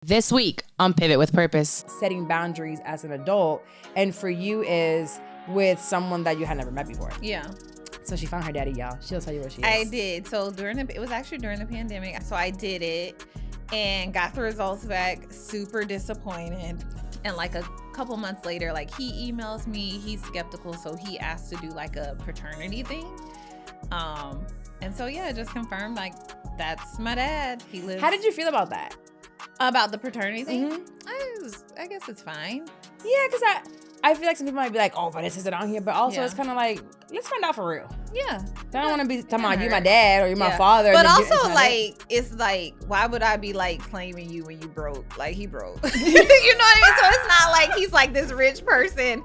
This week on Pivot with Purpose. Setting boundaries as an adult, and for you is with someone that you had never met before. Yeah. So she found her daddy, y'all. She'll tell you where she is. I did. So it was actually during the pandemic. So I did it and got the results back. Super disappointed. And like a couple months later, like he emails me. He's skeptical, so he asked to do like a paternity thing. And so yeah, just confirmed like that's my dad. He lives. How did you feel about that? About the paternity thing? Mm-hmm. I guess it's fine. Yeah, because I feel like some people might be like, oh, but this isn't on here. But also it's kind of like, let's find out for real. Yeah. I don't want to be talking about you my dad or you my father. But also it's like, why would I be like claiming you when you broke? Like he broke. You know what I mean? So it's not like he's like this rich person.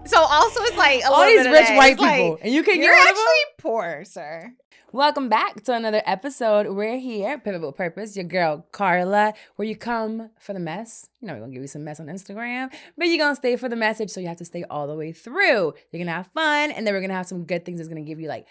So also it's like all these rich white people. Like, and you can you're actually poor, sir. Welcome back to another episode. We're here, Pivot with Purpose, your girl Carla, where you come for the mess. You know, we're going to give you some mess on Instagram, but you're going to stay for the message, so you have to stay all the way through. You're going to have fun, and then we're going to have some good things that's going to give you like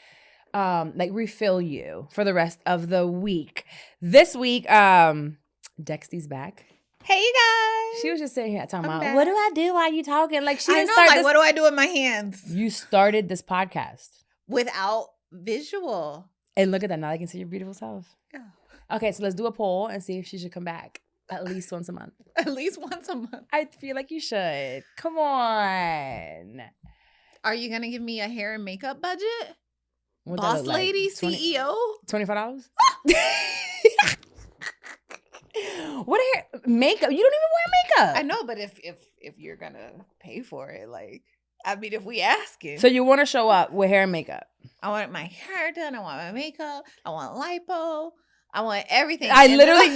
refill you for the rest of the week. This week, Dexty's back. Hey, you guys. She was just sitting here talking about, what do I do while you talking? Like she didn't what do I do with my hands? You started this podcast. Without visual. And look at that. Now I can see your beautiful self. Yeah. Okay, so let's do a poll and see if she should come back at least once a month. At least once a month. I feel like you should. Come on. Are you going to give me a hair and makeup budget? What Boss lady, CEO? $25? What hair? Makeup? You don't even wear makeup. I know, but if you're going to pay for it, like, I mean, if we ask it. So you want to show up with hair and makeup? I want my hair done. I want my makeup. I want lipo. I want everything.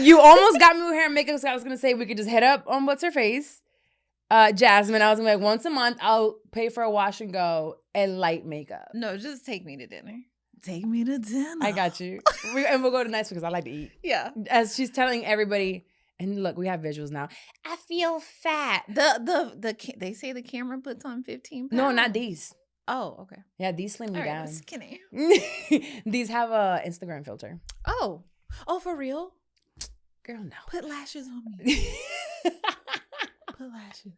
You almost got me with hair and makeup, so I was going to say we could just hit up on What's Her Face. Jasmine, I was going to be like, once a month, I'll pay for a wash and go and light makeup. No, just take me to dinner. Take me to dinner. I got you. And we'll go to nice because I like to eat. Yeah. As she's telling everybody, and look, we have visuals now. I feel fat. They say the camera puts on 15 pounds. No, not these. Oh, okay. Yeah, these slim me down. Skinny. These have a Instagram filter. Oh, for real? Girl, no. Put lashes on me. Put lashes.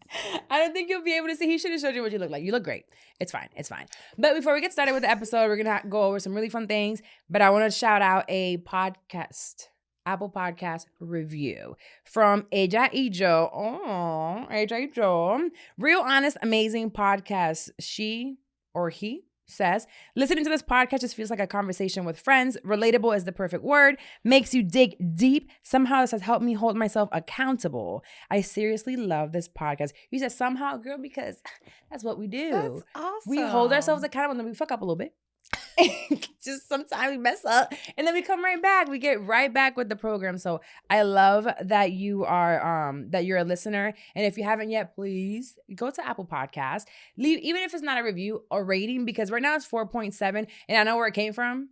I don't think you'll be able to see. He should have showed you what you look like. You look great. It's fine. It's fine. But before we get started with the episode, we're going to go over some really fun things. But I want to shout out a podcast. Apple Podcast review from Ella y Yo. Oh, Ella y Yo. Real honest, amazing podcast. She or he says, listening to this podcast just feels like a conversation with friends. Relatable is the perfect word. Makes you dig deep. Somehow this has helped me hold myself accountable. I seriously love this podcast. You said somehow, girl, because that's what we do. That's awesome. We hold ourselves accountable and then we fuck up a little bit. Just sometimes we mess up and then we come right back. We get right back with the program. So I love that you are that you're a listener. And if you haven't yet, please go to Apple Podcasts. Leave, even if it's not a review, a rating, because right now it's 4.7. And I know where it came from.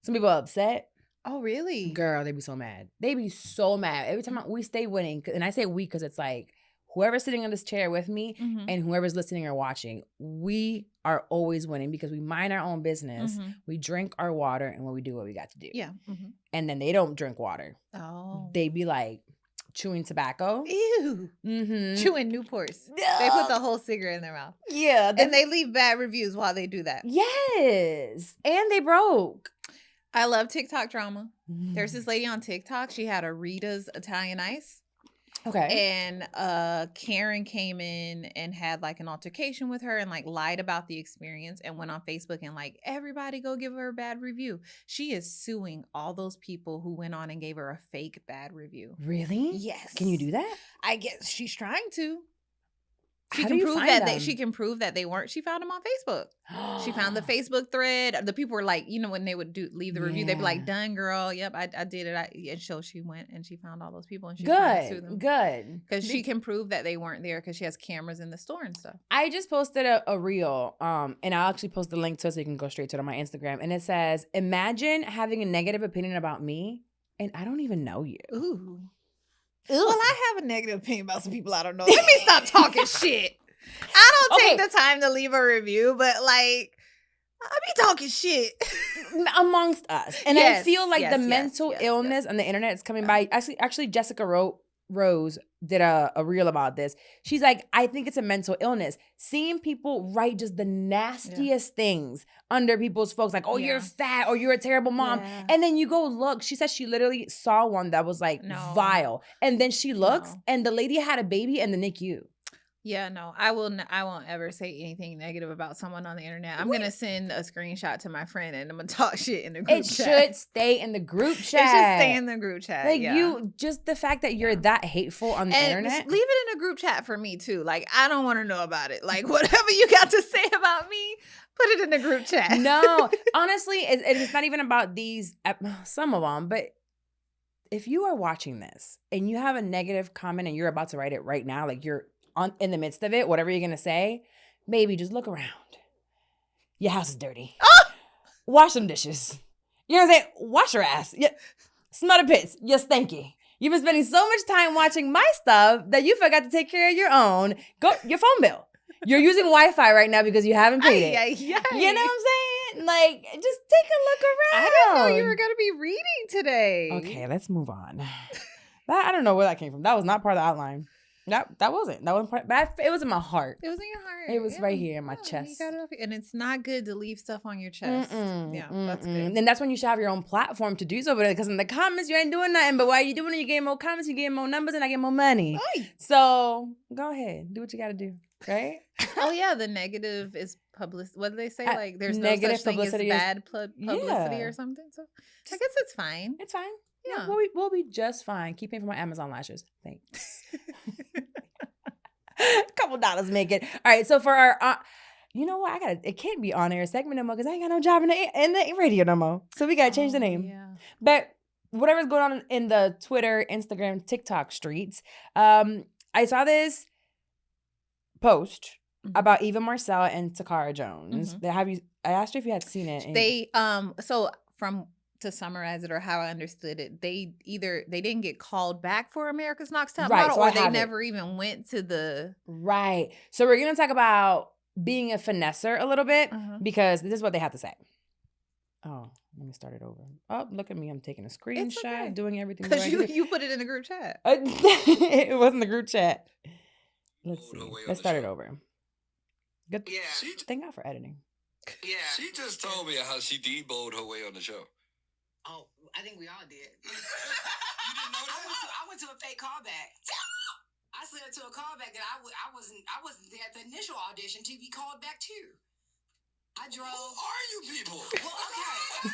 Some people are upset. Oh, really? Girl, they be so mad. They be so mad. Every time we stay winning. And I say we because it's like whoever's sitting on this chair with me and whoever's listening or watching, we are always winning because we mind our own business. We drink our water and when we do what we got to do. Yeah. And then they don't drink water. Oh. They be like chewing tobacco. Ew. Chewing Newports. They put the whole cigarette in their mouth. Yeah. And they leave bad reviews while they do that. Yes. And they broke. I love TikTok drama. There's this lady on TikTok. She had a Rita's Italian Ice. Okay. And Karen came in and had like an altercation with her and like lied about the experience and went on Facebook and like everybody go give her a bad review. She is suing all those people who went on and gave her a fake bad review. Really? Yes. Can you do that? I guess she's trying to. How do you find them? She can prove that they weren't. She found them on Facebook. She found the Facebook thread. The people were like, you know, when they would leave the review, they'd be like, "Done, girl. Yep, I did it." And so she went and she found all those people and she tried to sue them. Good. Because she can prove that they weren't there because she has cameras in the store and stuff. I just posted a reel, and I'll actually post the link to it so you can go straight to it on my Instagram. And it says, "Imagine having a negative opinion about me, and I don't even know you." Ooh. Well, I have a negative opinion about some people I don't know. Let me stop talking shit. I don't take the time to leave a review, but like, I be talking shit. Amongst us. And I feel like the mental illness on the internet is coming by. Actually, Jessica wrote Rose did a reel about this. She's like, I think it's a mental illness. Seeing people write just the nastiest things under people's folks, like, oh, you're fat or you're a terrible mom. Yeah. And then you go look. She said she literally saw one that was like vile. And then she looks and the lady had a baby in the NICU. Yeah, no, I won't ever say anything negative about someone on the internet. I'm gonna send a screenshot to my friend and I'm gonna talk shit in the group chat. It should stay in the group chat. It should stay in the group chat. Like you, just the fact that you're that hateful on the internet. Leave it in a group chat for me too. Like, I don't want to know about it. Like, whatever you got to say about me, put it in the group chat. No, honestly, it's not even about these, some of them, but if you are watching this and you have a negative comment and you're about to write it right now, like you're in the midst of it, whatever you're going to say, baby, just look around. Your house is dirty. Wash some dishes. You know what I'm saying? Wash your ass. Yeah. Smell the pits. You're stinky. You've been spending so much time watching my stuff that you forgot to take care of your own. Your phone bill. You're using Wi-Fi right now because you haven't paid it. You know what I'm saying? Like, just take a look around. I didn't know you were going to be reading today. Okay, let's move on. I don't know where that came from. That was not part of the outline. That wasn't part, but it was in my heart. It was in your heart. It was right here in my chest. You got it off, and it's not good to leave stuff on your chest. That's good. And that's when you should have your own platform to do so. But because in the comments you ain't doing nothing. But why are you doing it? You getting more comments, you getting more numbers, and I get more money. Oy. So go ahead, do what you got to do, right? Oh yeah, the negative is publicity. What do they say? Like there's negative no such publicity thing as bad publicity or something. So I guess it's fine. It's fine. Yeah, we'll be just fine. Keep paying for my Amazon lashes. Thanks. $2 make it. All right. So for our, you know what? It can't be on air segment no more because I ain't got no job in the radio no more. So we gotta change the name. Yeah. But whatever's going on in the Twitter, Instagram, TikTok streets, I saw this post about Eva Marcel and Takara Jones. I asked you if you had seen it. To summarize it or how I understood it, they didn't get called back for America's Next Top right, Model, so or they never even went to the right. So we're gonna talk about being a finesser a little bit because this is what they have to say. Oh, let me start it over. Oh, look at me! I'm taking a screenshot, doing everything because you put it in the group chat. It wasn't the group chat. Let's see. Let's start it over. Good. Yeah. Thank God for editing. Yeah. She just told me how she deboed her way on the show. Oh, I think we all did. You didn't know that? I went to a fake callback. I slid to a callback that I wasn't there at the initial audition to be called back to. I drove. Who are you people? Well,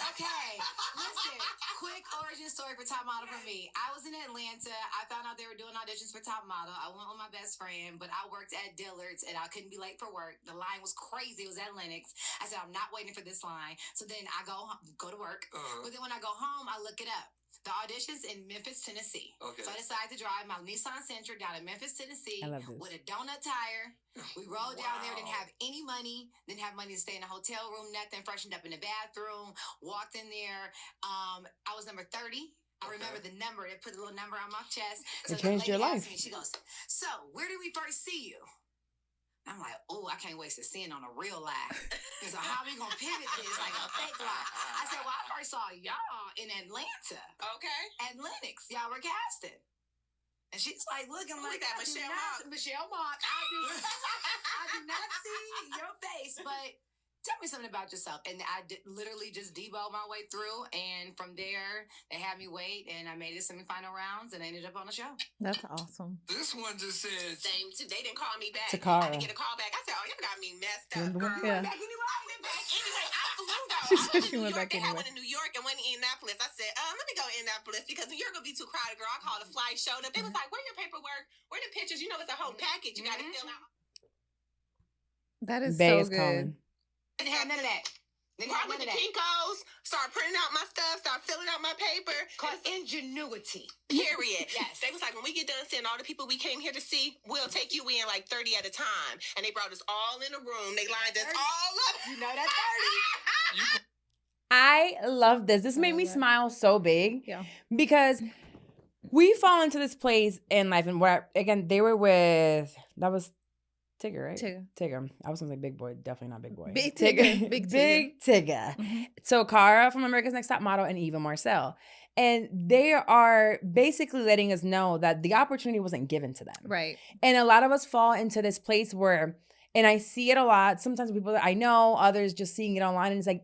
okay. Listen, quick origin story for Top Model for me. I was in Atlanta. I found out they were doing auditions for Top Model. I went with my best friend, but I worked at Dillard's and I couldn't be late for work. The line was crazy. It was at Lennox. I said, I'm not waiting for this line. So then I go to work. But then when I go home, I look it up. The audition's in Memphis, Tennessee. Okay. So I decided to drive my Nissan Sentra down to Memphis, Tennessee with a donut tire. We rolled down there, didn't have any money, didn't have money to stay in a hotel room, nothing, freshened up in the bathroom, walked in there. I was number 30. I remember the number. They put a little number on my chest. So it changed your life. Me, she goes, so where did we first see you? I'm like, oh, I can't waste a scene on a real lie. So how are we going to pivot this like a fake lie? I said, well, I first saw y'all in Atlanta. Okay. At Lennox. Y'all were casting. And she's like looking like that. Michelle Mock. I do not see your face, but tell me something about yourself. And I literally just debowed my way through. And from there, they had me wait. And I made it semifinal rounds and I ended up on the show. That's awesome. This one just said... Same too. They didn't call me back. Takara. I didn't get a call back. I said, oh, you got me messed up, girl. Yeah. I went back anyway. I flew though. She said she went back anyway. anyway. I went to New York and went to Indianapolis. I said, let me go to Indianapolis because New York will be too crowded, girl. I called a flight, showed up. They was like, where your paperwork? Where the pictures? You know, it's a whole package you got to fill out. That is Bay so good. Didn't have none of that. I went to Kinko's, start printing out my stuff, start filling out my paper. Called ingenuity. Period. Yes. They was like, when we get done seeing all the people we came here to see, we'll take you in like 30 at a time. And they brought us all in a room. They lined us all up. You know that 30. I love this. This made me smile so big. Yeah. Because we fall into this place in life and where, again, they were with, that was Tigger, right? Tigger. I was gonna say big boy. Definitely not big boy. Big Tigger. Big Tigger. Big Tigger. Mm-hmm. So Cara from America's Next Top Model and Eva Marcel. And they are basically letting us know that the opportunity wasn't given to them. Right. And a lot of us fall into this place where, and I see it a lot, sometimes people that I know, others just seeing it online, and it's like,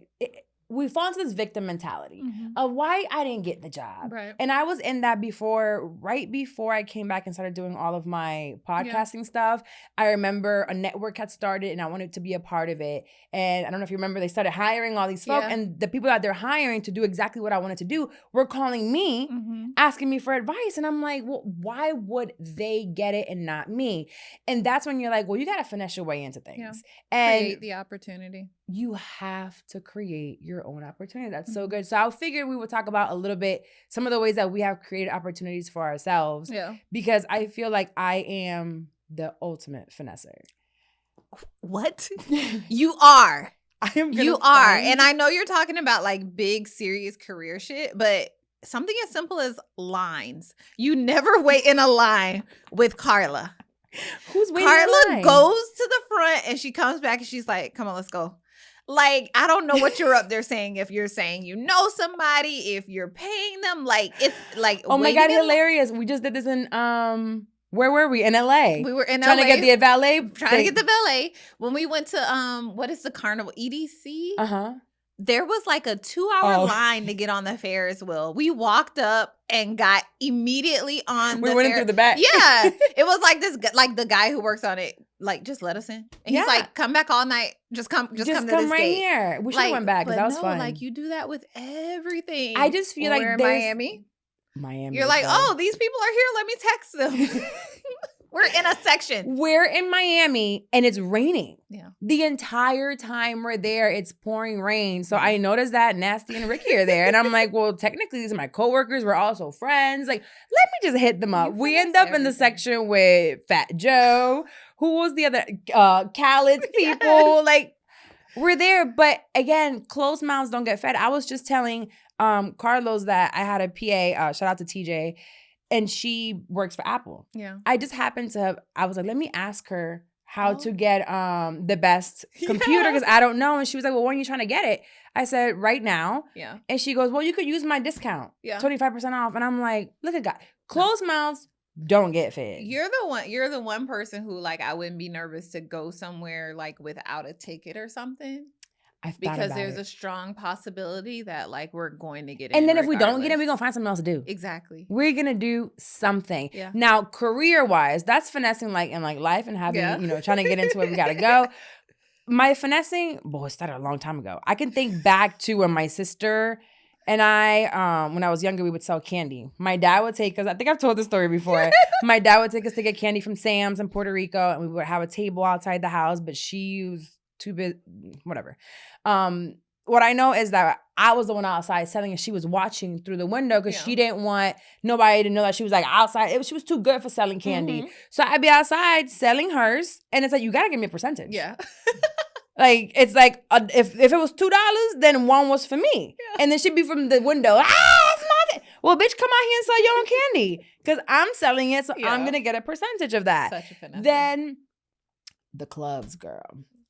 we fall into this victim mentality of why I didn't get the job. Right. And I was in that right before I came back and started doing all of my podcasting stuff. I remember a network had started and I wanted to be a part of it. And I don't know if you remember, they started hiring all these folk, and the people that they're hiring to do exactly what I wanted to do were calling me, asking me for advice. And I'm like, well, why would they get it and not me? And that's when you're like, well, you got to finesse your way into things. And create the opportunity. You have to create your own opportunity. That's so good. So I figured we would talk about a little bit some of the ways that we have created opportunities for ourselves. Yeah. Because I feel like I am the ultimate finesser. What? You are. I am. You are. And I know you're talking about like big, serious career shit, but something as simple as lines. You never wait in a line with Carla. Who's waiting Carla in line? goes to the front and she comes back and she's like, come on, let's go. Like, I don't know what you're up there saying. If you're saying you know somebody, if you're paying them, like, it's like, oh my God, hilarious. We just did this in, where were we? In LA. We were in trying LA. to get the valet. Trying to get the valet. When we went to, what is the carnival? EDC? Uh-huh. There was like a 2-hour line to get on the Ferris wheel. We walked up and got immediately on we went in through the back. Yeah. It was like this, like the guy who works on it, like, just let us in. And he's like, come back all night. Just come to this right gate. here. We should have went back because that was fun. Like, you do that with everything. I just feel like we're in Miami. You're like, oh, these people are here. Let me text them. We're in a section. We're in Miami and it's raining. Yeah. The entire time we're there, it's pouring rain. So I noticed that Nasty and Ricky are there. And I'm like, well, technically these are my coworkers. We're also friends. Like, let me just hit them up. We end up in the section with Fat Joe. Who was the other? Khaled's people. Yes. Like, we're there. But again, closed mouths don't get fed. I was just telling Carlos that I had a PA, shout out to TJ, and she works for Apple. Yeah. I just happened to I was like, let me ask her how to get the best computer because I don't know. And she was like, well, when are you trying to get it? I said, right now. Yeah. And she goes, well, you could use my discount. Yeah. 25% off. And I'm like, look at God. Closed mouths don't get fed. You're the one person who, like, I wouldn't be nervous to go somewhere like without a ticket or something. Because there's a strong possibility that, like, we're going to get it. And then if we don't get it, we're going to find something else to do. Exactly. We're going to do something. Yeah. Now, career-wise, that's finessing, like, in, like, life and having, trying to get into it. We got to go. My finessing, boy, it started a long time ago. I can think back to when my sister and I, when I was younger, we would sell candy. My dad would take us, I think I've told this story before. My dad would take us to get candy from Sam's in Puerto Rico, and we would have a table outside the house, but she was too big, whatever. What I know is that I was the one outside selling and she was watching through the window because she didn't want nobody to know that she was like outside. She was too good for selling candy. Mm-hmm. So I'd be outside selling hers and it's like, you got to give me a percentage. Yeah. Like, it's like, if it was $2, then one was for me. Yeah. And then she'd be from the window, it's nothing. Well, bitch, come out here and sell your own candy because I'm selling it, so I'm going to get a percentage of that. Such a finesse. Then the clubs, girl.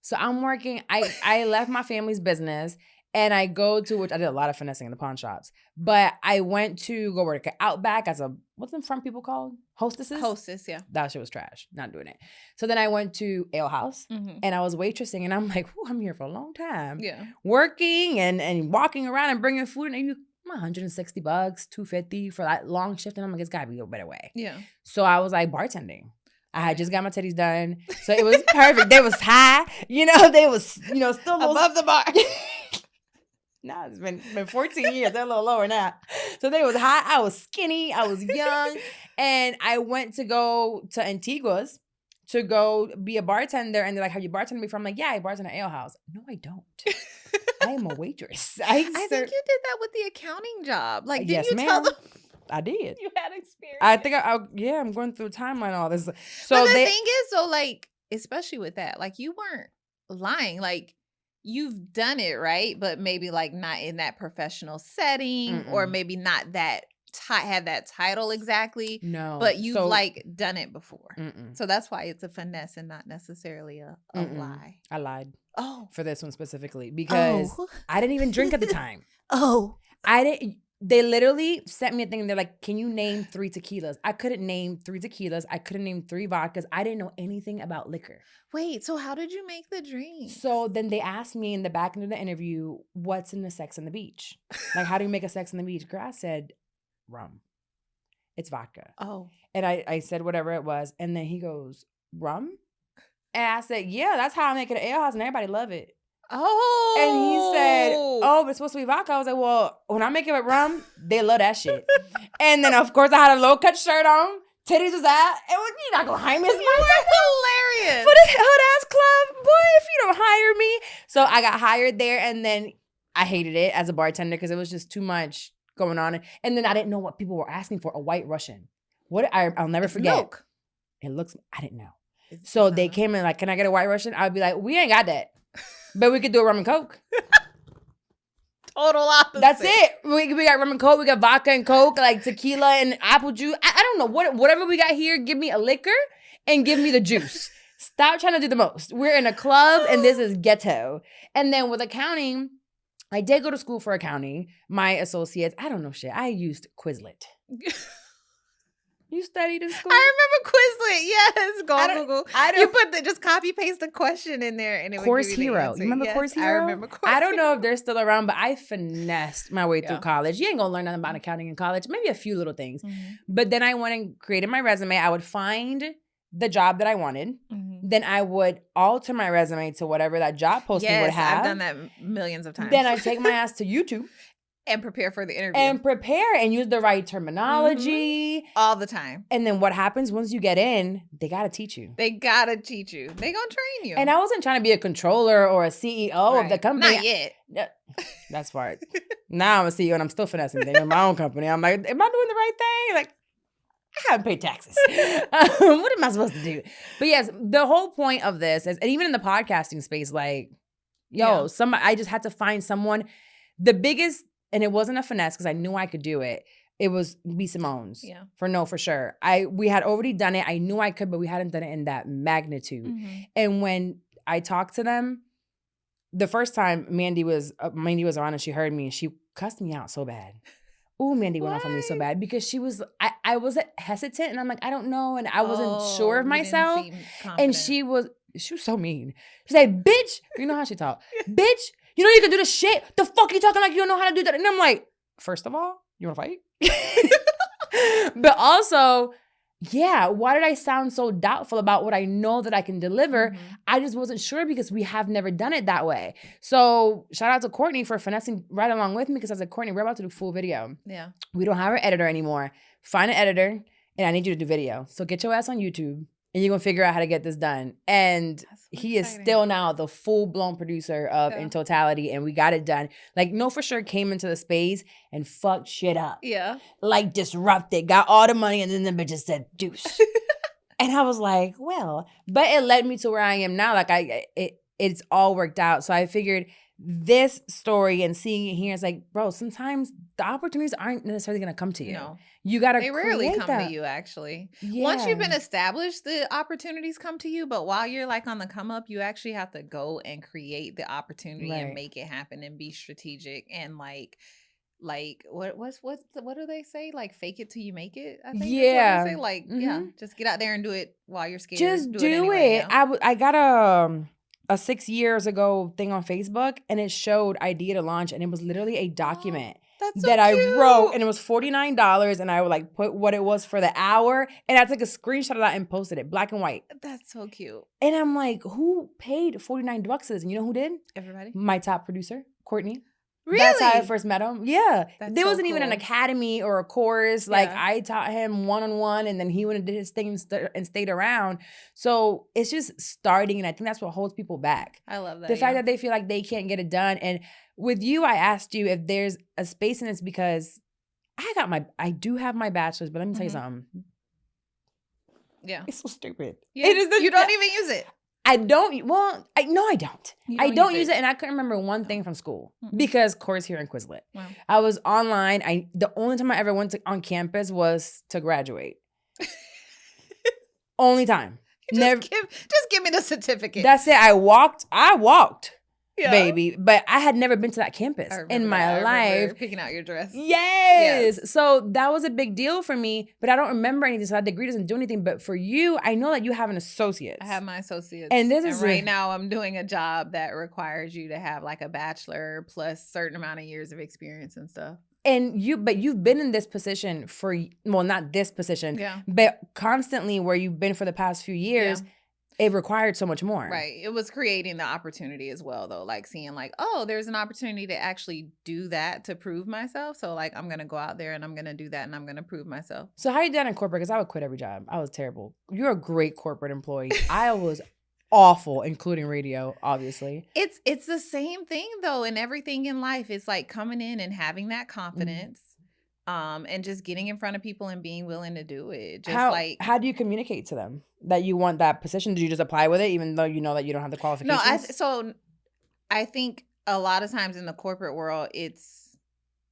So I'm working, I left my family's business and I go to, which I did a lot of finessing in the pawn shops, but I went to go work at Outback as what's the front people called? Hostesses? Hostess, yeah. That shit was trash. Not doing it. So then I went to Ale House and I was waitressing and I'm like, I'm here for a long time. Yeah. Working and walking around and bringing food and $160, $250 for that long shift. And I'm like, it's gotta be a better way. Yeah. So I was like bartending. I had just got my titties done. So it was perfect. They was high. They was, still above the bar. No, it's been 14 years. They're a little lower now. So they was high. I was skinny. I was young. And I went to go to Antigua's to go be a bartender. And they're like, have you bartended before? I'm like, yeah, I bartend at Ale House. No, I don't. I am a waitress. I think you did that with the accounting job. Like, didn't you tell them? I did. You had experience. I think I'm going through a timeline, all this. So but the thing is, so, like, especially with that, like, you weren't lying. Like, you've done it, right? But maybe, like, not in that professional setting or maybe not that have that title exactly. No. But you've So- like done it before. Mm-mm. So that's why it's a finesse and not necessarily a Mm-mm. lie. I lied Oh. for this one specifically because I didn't even drink at the time. Oh. They literally sent me a thing and they're like, can you name 3 tequilas? I couldn't name 3 tequilas. I couldn't name 3 vodkas. I didn't know anything about liquor. Wait, so how did you make the drink? So then they asked me in the back end of the interview, what's in the Sex on the Beach? Like, how do you make a Sex on the Beach? Girl, I said, rum. It's vodka. Oh. And I said whatever it was. And then he goes, rum? And I said, yeah, that's how I make it at ale house and everybody love it. Oh. And he said, oh, but it's supposed to be vodka. I was like, well, when I make it with rum, they love that shit. And then, of course, I had a low-cut shirt on. Titties was out. And you're not going to hire me as hilarious. for this hood-ass club. Boy, if you don't hire me. So I got hired there, and then I hated it as a bartender because it was just too much going on. And then I didn't know what people were asking for. A white Russian. I'll never forget. Milk. It looks, I didn't know. So they came in like, can I get a white Russian? I'd be like, we ain't got that. But we could do a rum and coke. Total opposite. That's it. We got rum and coke. We got vodka and coke, like tequila and apple juice. I don't know. Whatever we got here, give me a liquor and give me the juice. Stop trying to do the most. We're in a club and this is ghetto. And then with accounting, I did go to school for accounting. My associates, I don't know shit. I used Quizlet. You studied in school? I remember Quizlet. Yes, Google. I don't. You just copy paste the question in there, and it Course would give you the Hero. answer. You remember Yes, Course Hero? I remember Course I don't know Hero. if they're still around, but I finessed my way through Yeah. college. You ain't gonna learn nothing about accounting in college. Maybe a few little things. Mhm. But then I went and created my resume. I would find the job that I wanted. Mhm. Then I would alter my resume to whatever that job posting would Yes, have. I've done that millions of times. Then I take my ass to YouTube and prepare for the interview and prepare and use the right terminology. all the time. And then what happens once you get in, they gotta teach you. They gotta teach you. They gonna train you. And I wasn't trying to be a controller or a CEO of the Right. company. Not yet. Yeah, that's smart. Now I'm a CEO and I'm still finessing things in my own company. I'm like, am I doing the right thing? Like, I haven't paid taxes. What am I supposed to do? But yes, the whole point of this is, and even in the podcasting space, like, yo, Yeah. I just had to find someone. The biggest, and it wasn't a finesse because I knew I could do it. It was B. Simone's. Yeah. For sure. We had already done it. I knew I could, but we hadn't done it in that magnitude. Mhm. And when I talked to them, the first time Mandy was around and she heard me and she cussed me out so bad. Ooh, Mandy went off on me so bad because she was, I was hesitant and I'm like, I don't know. And I wasn't sure of you didn't myself. seem And confident. she was so mean. She said, bitch, you know how she talked. Bitch, you know you can do this shit. The fuck you talking like you don't know how to do that? And I'm like, first of all, you want to fight? But also, yeah, why did I sound so doubtful about what I know that I can deliver? Mhm. I just wasn't sure because we have never done it that way. So shout out to Courtney for finessing right along with me because I was like, Courtney, we're about to do full video. Yeah. We don't have an editor anymore. Find an editor and I need you to do video. So get your ass on YouTube and you're going to figure out how to get this done. And That's so he is exciting. still now the full-blown producer of Yeah. In Totality and we got it done. Like, No For Sure came into the space and fucked shit up. Yeah. Like, disrupted, got all the money and then the bitch just said, deuce. And I was like, well, but it led me to where I am now. Like, it's all worked out. So I figured this story and seeing it here is like, bro, sometimes the opportunities aren't necessarily going to come to you. No. You got to They rarely create come that. to you, actually. Yeah. Once you've been established, the opportunities come to you. But while you're like on the come up, you actually have to go and create the opportunity Right. and make it happen and be strategic and like what do they say? Like fake it till you make it. I think Yeah. that's what they say. Like yeah, Mhm. just get out there and do it while you're scared. Just do anyway, it. yeah. I got a 6 years ago thing on Facebook and it showed idea to launch and it was literally a document That's so that I wrote cute. and it was $49 and I would like put what it was for the hour and I took a screenshot of that and posted it black and white. That's so cute. And I'm like, who paid $49 for this? And you know who did? Everybody. My top producer, Courtney. Really? That's how I first met him. Yeah. That's There so wasn't even an cool. academy or a course. Like Yeah. I taught him one-on-one and then he went and did his thing and stayed around. So it's just starting. And I think that's what holds people back. I love that. The fact yeah. that they feel like they can't get it done. And with you, I asked you if there's a space in this because I do have my bachelor's, but let me tell you Mhm. something. Yeah. It's so stupid. Yeah. It is You don't even use it. I don't. Well, I don't. You I don't use it, and I couldn't remember one thing from school because course here in Quizlet. Wow. I was online. The only time I ever went on campus was to graduate. Only time. Just give me the certificate. That's it. I walked, Yeah. baby, but I had never been to that campus in my life. Picking out your dress. Yes. So that was a big deal for me, but I don't remember anything. So that degree doesn't do anything. But for you, I know that you have an associate. I have my associates. And this is right now I'm doing a job that requires you to have like a bachelor plus certain amount of years of experience and stuff. And you've been in this position for, well, not this position, but constantly where you've been for the past few years. Yeah. It required so much more. Right. It was creating the opportunity as well, though. Like seeing like, oh, there's an opportunity to actually do that to prove myself. So like, I'm going to go out there and I'm going to do that and I'm going to prove myself. So how you done in corporate? Because I would quit every job. I was terrible. You're a great corporate employee. I was awful, including radio, obviously. It's the same thing, though, in everything in life. It's like coming in and having that confidence. And just getting in front of people and being willing to do it. Just how do you communicate to them that you want that position? Do you just apply with it even though you know that you don't have the qualifications? No, I think a lot of times in the corporate world, it's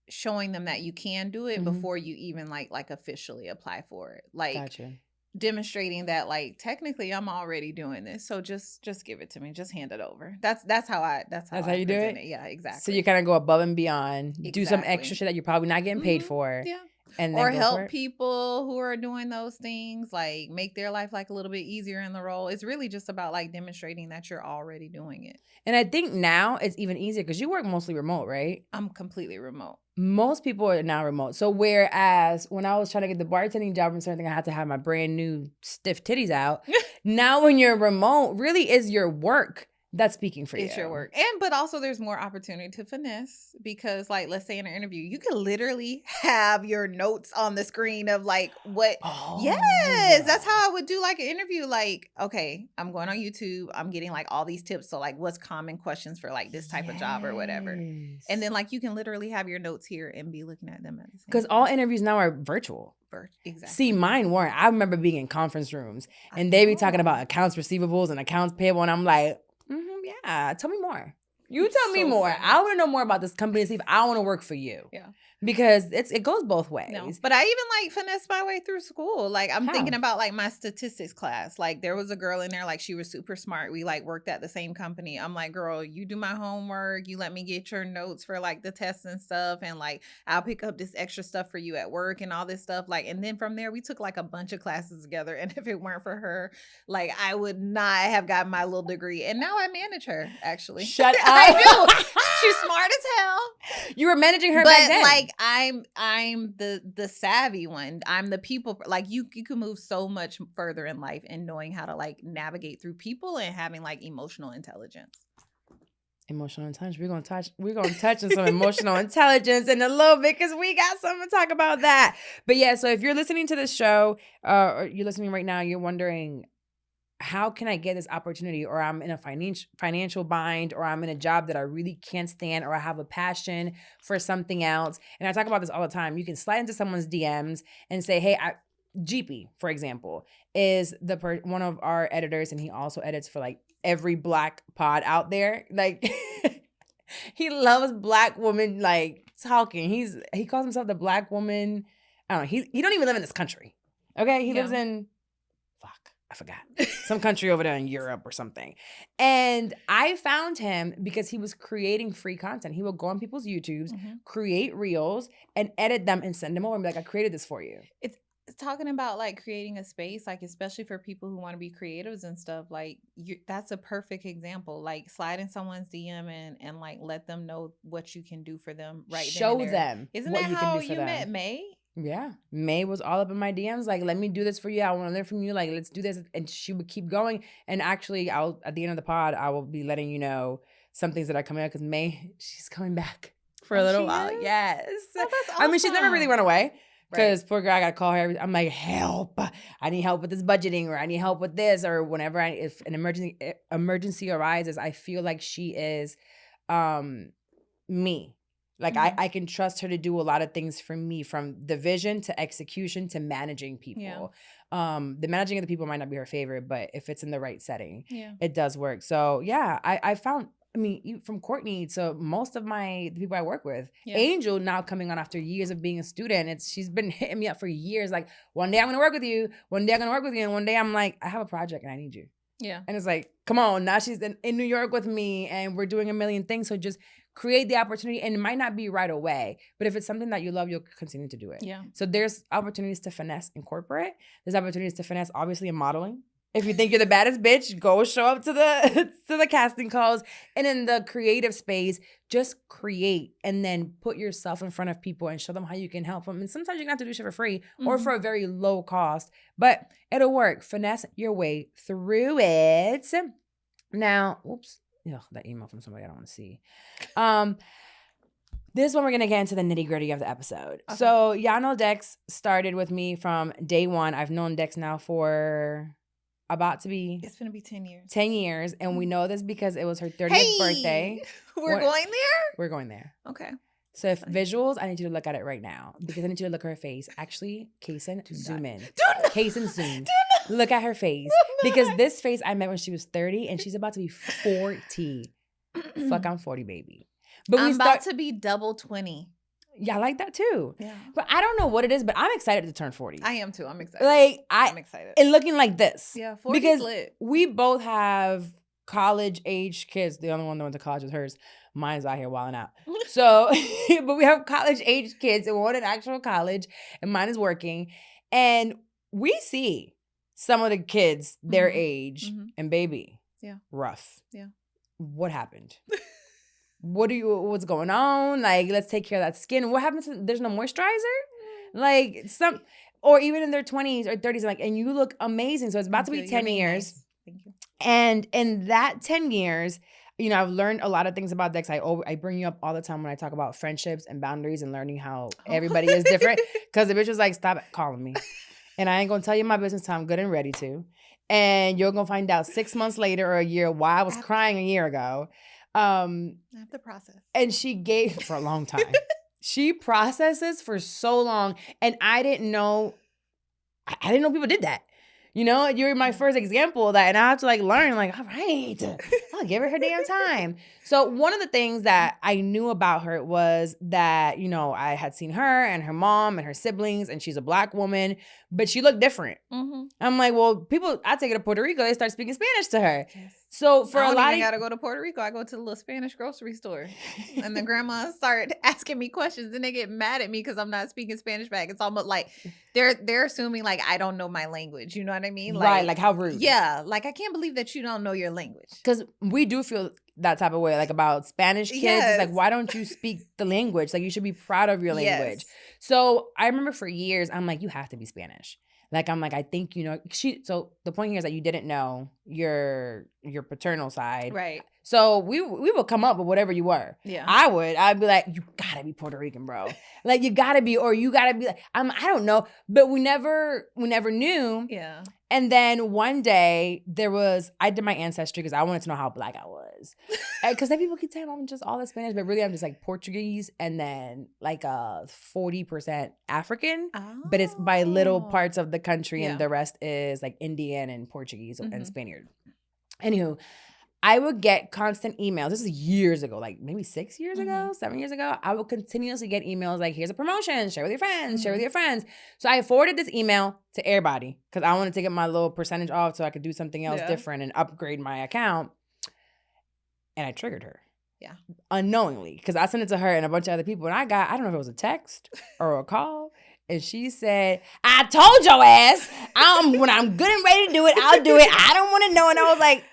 showing them that you can do it before you even like officially apply for it. Like gotcha. Demonstrating that like technically I'm already doing this, so just give it to me, just hand it over. That's how you do it. Yeah, exactly. So you kind of go above and beyond, do some extra shit that you're probably not getting paid for, and then or help people who are doing those things, like make their life like a little bit easier in the role. It's really just about like demonstrating that you're already doing it. And I think now it's even easier because you work mostly remote, right? I'm completely remote. Most people are now remote. So whereas when I was trying to get the bartending job and something, I had to have my brand new stiff titties out. Now when you're remote, really is your work that's speaking for you. It's your work. But also there's more opportunity to finesse because like, let's say in an interview, you could literally have your notes on the screen of like what. Oh, yes. That's how I would do like an interview. Like, okay, I'm going on YouTube. I'm getting like all these tips. So like what's common questions for like this type of job or whatever. And then like you can literally have your notes here and be looking at them at the same time. Because all interviews now are virtual. Exactly. See, mine weren't. I remember being in conference rooms and they be talking about accounts receivables and accounts payable. And I'm like, yeah, tell me more. You tell me more. Funny. I want to know more about this company and see if I want to work for you. Yeah. Because it goes both ways. No, but I even like finessed my way through school. Like I'm thinking about like my statistics class. Like there was a girl in there, like she was super smart. We like worked at the same company. I'm like, girl, you do my homework. You let me get your notes for like the tests and stuff. And like I'll pick up this extra stuff for you at work and all this stuff. Like, and then from there we took like a bunch of classes together. And if it weren't for her, like I would not have gotten my little degree. And now I manage her actually. Shut up. I do. She's smart as hell. You were managing her back then. Like I'm the savvy one. I'm the people, like you can move so much further in life in knowing how to like navigate through people and having like emotional intelligence. Emotional intelligence. We're gonna touch on some emotional intelligence in a little bit because we got something to talk about that. But yeah, so if you're listening to this show, or you're listening right now, you're wondering, how can I get this opportunity? Or I'm in a financial bind, or I'm in a job that I really can't stand, or I have a passion for something else. And I talk about this all the time. You can slide into someone's DMs and say, hey, GP, for example, is one of our editors, and he also edits for like every Black pod out there. Like he loves Black women like talking. He calls himself the Black woman. I don't know. He don't even live in this country. Okay? He lives in I forgot. Some country over there in Europe or something. And I found him because he was creating free content. He would go on people's YouTubes, create reels, and edit them and send them over and be like, I created this for you. It's talking about like creating a space, like especially for people who want to be creatives and stuff. Like that's a perfect example. Like slide in someone's DM and like let them know what you can do for them right Show them. Isn't that how you met May? Yeah. May was all up in my DMs. Like, let me do this for you. I want to learn from you. Like, let's do this. And she would keep going. And actually, at the end of the pod, I will be letting you know some things that are coming out because May, she's coming back for a little while. Is? Yes. Oh, that's awesome. I mean, she's never really run away because poor girl, I got to call her. I'm like, help. I need help with this budgeting, or I need help with this, or whenever if an emergency arises, I feel like she is me. Like I can trust her to do a lot of things for me, from the vision to execution to managing people. The managing of the people might not be her favorite, but if it's in the right setting, it does work. So yeah, I found, I mean, from Courtney to most of the people I work with, Angel now coming on after years of being a student, she's been hitting me up for years. Like, one day I'm going to work with you. One day I'm going to work with you. And one day I'm like, I have a project and I need you. Yeah. And it's like, come on, now she's in New York with me and we're doing a million things. So just create the opportunity, and it might not be right away, but if it's something that you love, you'll continue to do it. Yeah. So there's opportunities to finesse in corporate. There's opportunities to finesse, obviously, in modeling. If you think you're the baddest bitch, go show up to the casting calls. And in the creative space, just create and then put yourself in front of people and show them how you can help them. And sometimes you're gonna have to do shit for free or for a very low cost, but it'll work. Finesse your way through it. Now, oops. Ugh, that email from somebody I don't want to see. This one we're going to get into the nitty gritty of the episode. Okay. So y'all know Dex started with me from day one. I've known Dex now for it's going to be 10 years. 10 years. And we know this because it was her 30th birthday. We're going there? We're going there. Okay. So if visuals, I need you to look at it right now because I need you to look at her face. Actually, Kaysen, zoom in. Kaysen, zoom. Look at her face. Because this face I met when she was 30 and she's about to be 40. Fuck, I'm 40, baby. But I'm about to be double 20. Yeah, I like that too. Yeah. But I don't know what it is, but I'm excited to turn 40. I am too. I'm excited. I'm excited. And looking like this. Yeah, 40 because lit. We both have college-age kids. The only one that went to college was hers. Mine's out here wilding out. So, but we have college-age kids and one in actual college, and mine is working. And we see some of the kids their age, and baby, rough. Yeah. What happened? What's going on? Like, let's take care of that skin. What happens? There's no moisturizer? Like, or even in their 20s or 30s, like, and you look amazing. So it's about to be 10 years. Nice. Thank you. And in that 10 years, you know, I've learned a lot of things about Dex. I bring you up all the time when I talk about friendships and boundaries and learning how everybody is different. Because the bitch was like, stop calling me. And I ain't going to tell you my business till I'm good and ready to. And you're going to find out 6 months later or a year why I was crying a year ago. I have to process. And she gave for a long time. She processes for so long. And I didn't know people did that. You know, you're my first example of that. And I have to like learn, like, all right, I'll give her damn time. So one of the things that I knew about her was that, you know, I had seen her and her mom and her siblings, and she's a Black woman, but she looked different. I'm like, well, I take her to Puerto Rico, they start speaking Spanish to her. Yes. So for a lot of gotta go to Puerto Rico, I go to the little Spanish grocery store, and the grandmas start asking me questions, and they get mad at me because I'm not speaking Spanish back. It's almost like they're assuming like I don't know my language. You know what I mean? Like, right? Like how rude? Yeah. Like I can't believe that you don't know your language. Because we do feel that type of way, like about Spanish kids. Yes. It's like, why don't you speak the language? Like you should be proud of your language. Yes. So I remember for years, I'm like, you have to be Spanish. Like, I'm like, I think, you know, so the point here is that you didn't know your paternal side. Right. So we would come up with whatever you were. Yeah. I'd be like, you gotta be Puerto Rican, bro. Like you gotta be, or you gotta be like, I don't know. But we never knew. Yeah. And then one day I did my ancestry because I wanted to know how Black I was. Because then people keep saying I'm just all the Spanish, but really I'm just like Portuguese and then like 40% African. Oh. But it's by little parts of the country, and the rest is like Indian and Portuguese and Spaniard. Anywho, I would get constant emails. This is years ago, like maybe 6 years ago, 7 years ago. I would continuously get emails like, here's a promotion, share with your friends, share with your friends. So I forwarded this email to everybody because I wanted to get my little percentage off so I could do something else different and upgrade my account. And I triggered her. Yeah. Unknowingly, because I sent it to her and a bunch of other people. And I don't know if it was a text or a call. And she said, I told your ass, when I'm good and ready to do it, I'll do it. I don't want to know. And I was like,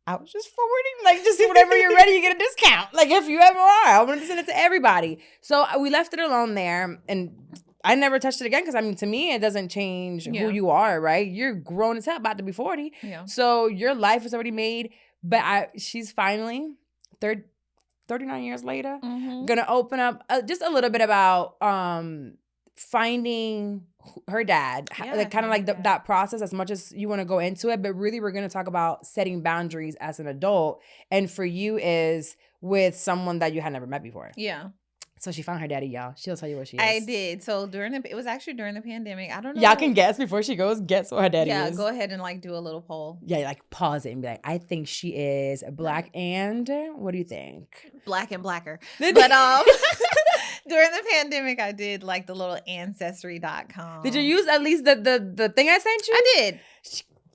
I was just forwarding, like, just whenever you're ready, you get a discount. Like, if you ever are, I wanted to send it to everybody. So we left it alone there, and I never touched it again because, I mean, to me, it doesn't change who you are, right? You're grown as hell, about to be 40. Yeah. So your life is already made. But she's finally, 39 years later, gonna open up just a little bit about finding her dad, like kind of like that process, as much as you want to go into it. But really, we're going to talk about setting boundaries as an adult. And for you is with someone that you had never met before. Yeah. So she found her daddy, y'all. She'll tell you what she is. I did. So it was actually during the pandemic. I don't know. Y'all can guess before she goes. Guess what her daddy is. Yeah, go ahead and like do a little poll. Yeah, like pause it and be like, I think she is black and what do you think? Black and blacker. But during the pandemic, I did like the little ancestry.com. Did you use at least the thing I sent you? I did.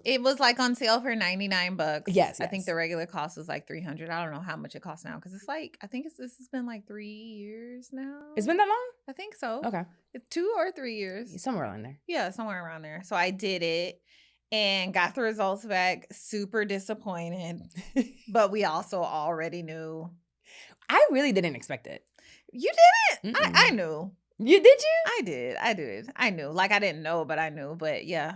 It was like on sale for $99. Yes, I think yes. the regular cost was like $300. I don't know how much it costs now because it's like this has been like 3 years now. It's been that long? I think so. Okay. It's 2 or 3 years. Somewhere around there. Yeah, somewhere around there. So I did it and got the results back. Super disappointed, but we also already knew. I really didn't expect it. You didn't? I knew. You did you? I did. I knew. Like I didn't know, but I knew. But yeah.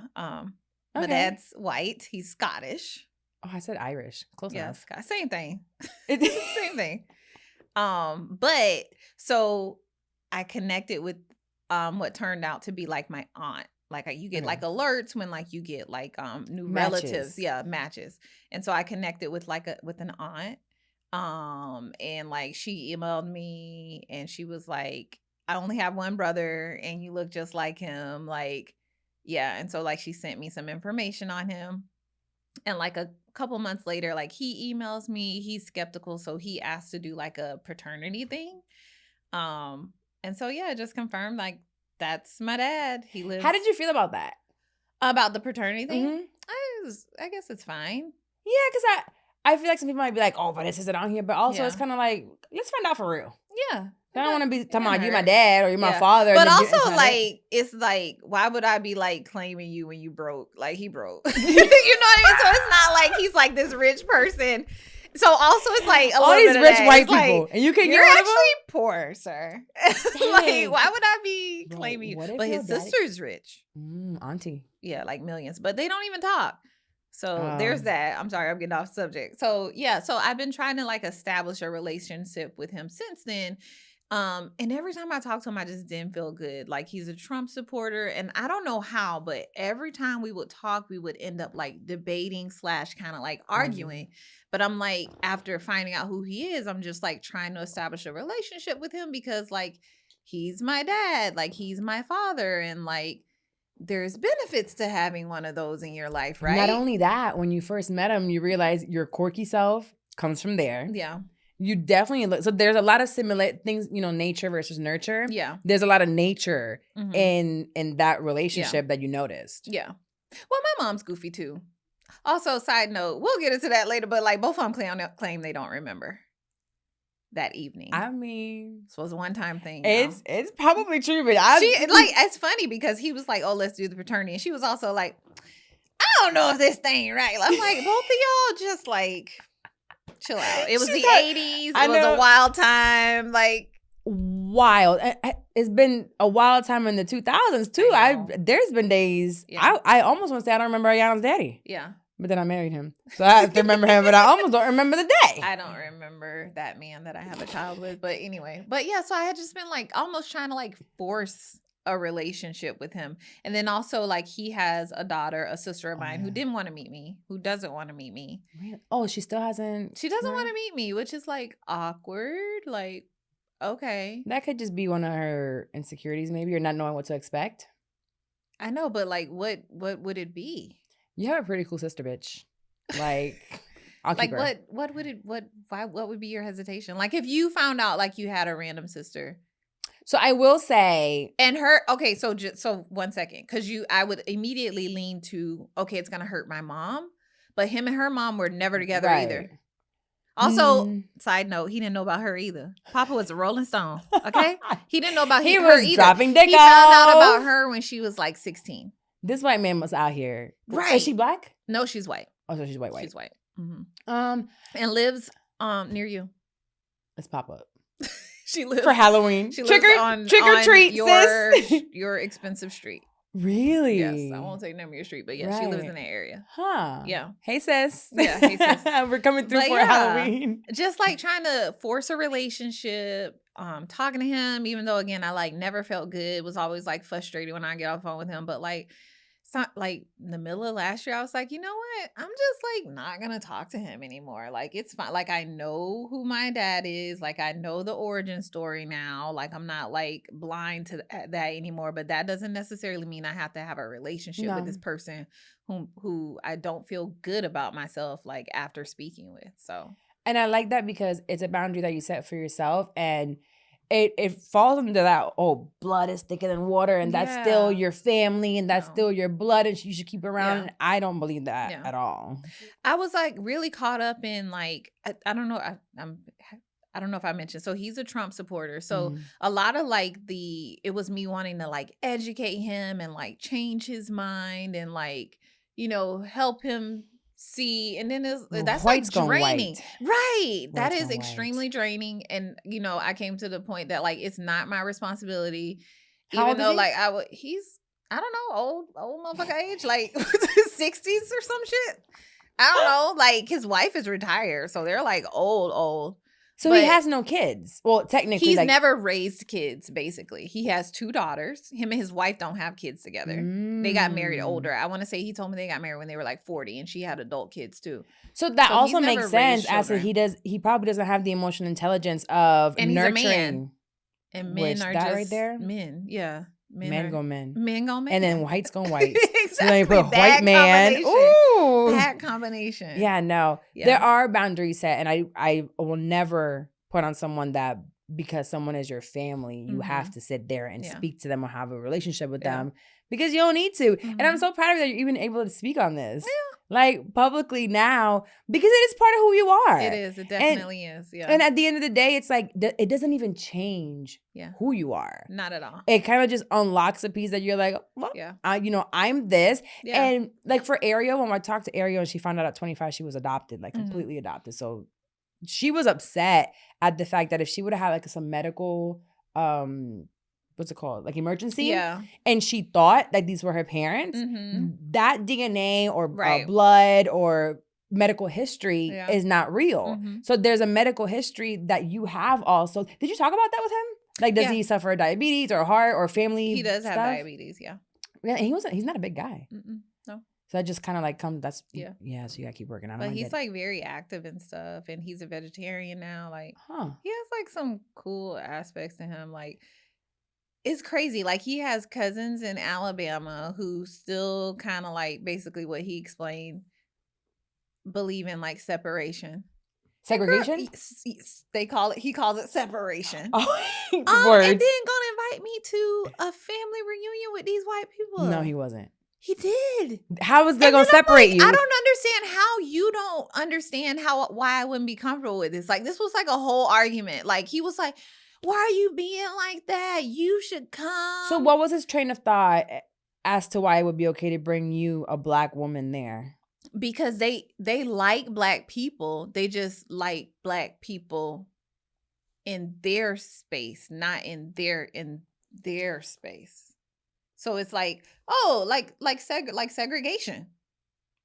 My Okay. dad's white. He's Scottish. Oh, I said Irish. Close enough. Same thing. Same thing. But so I connected with what turned out to be like my aunt. Like you get like alerts when like you get like new relatives, matches. And so I connected with with an aunt. And like she emailed me and she was like, I only have one brother and you look just like him. Like, yeah. And so like she sent me some information on him. And like a couple months later, like he emails me, he's skeptical. So he asked to do like a paternity thing. And so, yeah, just confirmed like that's my dad. He lives. How did you feel about that? About the paternity thing? Mm-hmm. I guess it's fine. Yeah, because I feel like some people might be like, oh, but this isn't on here. But also it's kind of like, let's find out for real. Yeah. I don't want to be talking about you my dad or you my father. But also like, it's like, why would I be like claiming you when you broke? Like he broke. You know what I mean? So it's not like he's like this rich person. So also it's like all these rich white people. Like, and you can you're get actually poor, sir. Like, why would I be claiming you? But his sister's rich. Auntie. Yeah, like millions. But they don't even talk. So there's that. I'm sorry, I'm getting off subject. So yeah, so I've been trying to like establish a relationship with him since then. And every time I talk to him, I just didn't feel good. Like he's a Trump supporter and I don't know how, but every time we would talk, we would end up like debating / kind of like arguing. But I'm like, after finding out who he is, I'm just like trying to establish a relationship with him because like he's my dad, like he's my father. And like, there's benefits to having one of those in your life, right? Not only that, when you first met him, you realize your quirky self comes from there. Yeah. You definitely look. So there's a lot of similar things, you know, nature versus nurture. Yeah. There's a lot of nature in that relationship that you noticed. Yeah. Well, my mom's goofy too. Also, side note, we'll get into that later, but like both of them claim they don't remember that evening. I mean, this was a one-time thing. It's probably true, but it's funny because he was like, "Oh, let's do the paternity," and she was also like, "I don't know if this thing right." I'm like, both of y'all just like chill out. It was the 80s. It was a wild time. Like wild. It's been a wild time in the 2000s too. There's been days. Yeah. I almost want to say I don't remember Ayana's daddy. Yeah. But then I married him. So I have to remember him, but I almost don't remember the day. I don't remember that man that I have a child with. But anyway. But yeah, so I had just been like almost trying to like force a relationship with him. And then also like he has a daughter, a sister of mine who didn't want to meet me, who doesn't want to meet me. Oh, she still hasn't. She doesn't want to meet me, which is like awkward. Like, okay. That could just be one of her insecurities maybe, or not knowing what to expect. I know, but like what would it be? You have a pretty cool sister, bitch. Like, I'll keep her. Like, what would be your hesitation? Like, if you found out, like, you had a random sister. So I will say, and her. Okay, so 1 second, because I would immediately lean to, okay, it's gonna hurt my mom, but him and her mom were never together either. Also, side note, he didn't know about her either. Papa was a Rolling Stone. Okay, he didn't know about her either. Dropping dick. He found out about her when she was like 16. This white man was out here. Right. Is she black? No, she's white. Oh, so she's white. She's white. Mm-hmm. And lives near you. Let's pop up. She lives for Halloween. She trick or treat, sis. Your expensive street. Really? Yes. I won't say the name of your street, but yeah, she lives in that area. Huh. Yeah. Hey, sis. Yeah. Hey, sis. We're coming through for Halloween. Just like trying to force a relationship. Talking to him, even though again I like never felt good. Was always like frustrated when I get off the phone with him, but like like in the middle of last year, I was like, you know what? I'm just like not gonna talk to him anymore. Like it's fine. Like I know who my dad is. Like I know the origin story now. Like I'm not like blind to that anymore. But that doesn't necessarily mean I have to have a relationship with this person who I don't feel good about myself like after speaking with. So, and I like that because it's a boundary that you set for yourself, and it falls into that, oh, blood is thicker than water, and that's still your family, and that's still your blood, and you should keep around. And I don't believe that at all. I was like really caught up in like I don't know. I don't know if I mentioned. So he's a Trump supporter. So a lot of like it was me wanting to like educate him and like change his mind and like, you know, help him see. And then that's like draining. Right. That is extremely draining. And, you know, I came to the point that like, it's not my responsibility. Even though like he's, I don't know, old motherfucker age, like 60s or some shit. I don't know. Like his wife is retired. So they're like old. So he has no kids. Well, technically, he's never raised kids, basically. He has 2 daughters. Him and his wife don't have kids together. They got married older. I want to say he told me they got married when they were like 40, and she had adult kids too. So that also makes sense as he probably doesn't have the emotional intelligence of and nurturing. He's a man. And men are just right there? men. Yeah. Men go men. Men go men. And then whites go whites. Exactly. So put white man. Ooh. That combination. Yeah, no. Yeah. There are boundaries set, and I will never put on someone that because someone is your family, you have to sit there and speak to them or have a relationship with them because you don't need to. And I'm so proud of you that you're even able to speak on this. Yeah. Like publicly now, because it is part of who you are. It is. It definitely is. Yeah. And at the end of the day, it's like it doesn't even change who you are. Not at all. It kind of just unlocks a piece that you're like, well, you know, I'm this. Yeah. And like for Ariel, when I talked to Ariel and she found out at 25 she was adopted, like completely adopted. So she was upset at the fact that if she would have had like some medical what's it called? Like emergency. Yeah. And she thought like these were her parents. That DNA or blood or medical history is not real. So there's a medical history that you have also. Did you talk about that with him? Like, does he suffer diabetes or heart or family? He does have diabetes. Yeah. Yeah. And he's not a big guy. No. So that just kind of like comes. That's So you gotta keep working on it. But he's like very active and stuff, and he's a vegetarian now. Like, he has like some cool aspects to him. Like, it's crazy. Like he has cousins in Alabama who still kind of like basically what he explained, believe in like separation. Segregation? He calls it separation. Oh, and then gonna invite me to a family reunion with these white people. No, he wasn't. He did. How was they gonna separate you? I don't understand how you don't understand why I wouldn't be comfortable with this. Like this was like a whole argument. Like he was like, why are you being like that? You should come. So what was his train of thought as to why it would be okay to bring you, a black woman, there? Because they like black people. They just like black people in their space, not in their space. So it's like, oh, like segregation.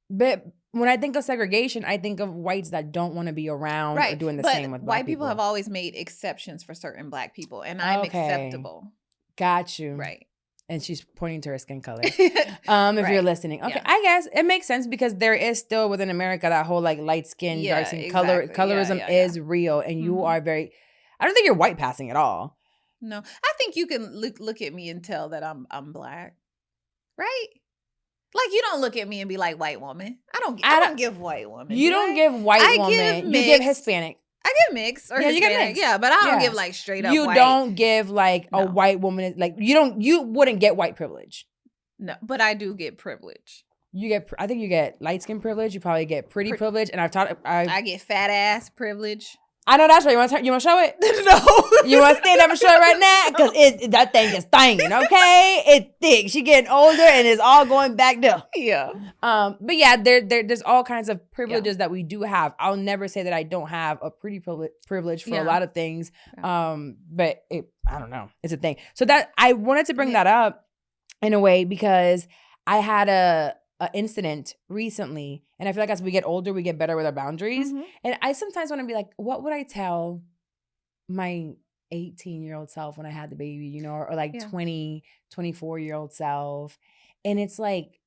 But when I think of segregation, I think of whites that don't want to be around or doing the same with black white people have always made exceptions for certain black people, and I'm acceptable. Got you. Right. And she's pointing to her skin color. If you're listening. Okay, I guess it makes sense because there is still within America that whole like light skin, dark skin, colorism is real. And you are very, I don't think you're white passing at all. No, I think you can look at me and tell that I'm black, right? Like you don't look at me and be like white woman. I don't give white woman. You don't give white woman. You give Hispanic. I give mixed or Hispanic. You get mixed. Yeah, but I don't give like straight up. You white. Don't give like a white woman. Like you wouldn't get white privilege. No, but I do get privilege. I think you get light skin privilege. You probably get pretty privilege, and I get fat ass privilege. I know that's right. You want to show it? No. You want to stand up and show it right now? Because that thing is thanging, okay? It's thick. She getting older and it's all going back down. Yeah. But yeah, there's all kinds of privileges that we do have. I'll never say that I don't have a pretty privilege for a lot of things. But I don't know. It's a thing. So that I wanted to bring that up in a way because I had a incident recently, and I feel like as we get older we get better with our boundaries, and I sometimes want to be like, what would I tell my 18-year-old self when I had the baby, or like 20, 24-year-old self? And it's like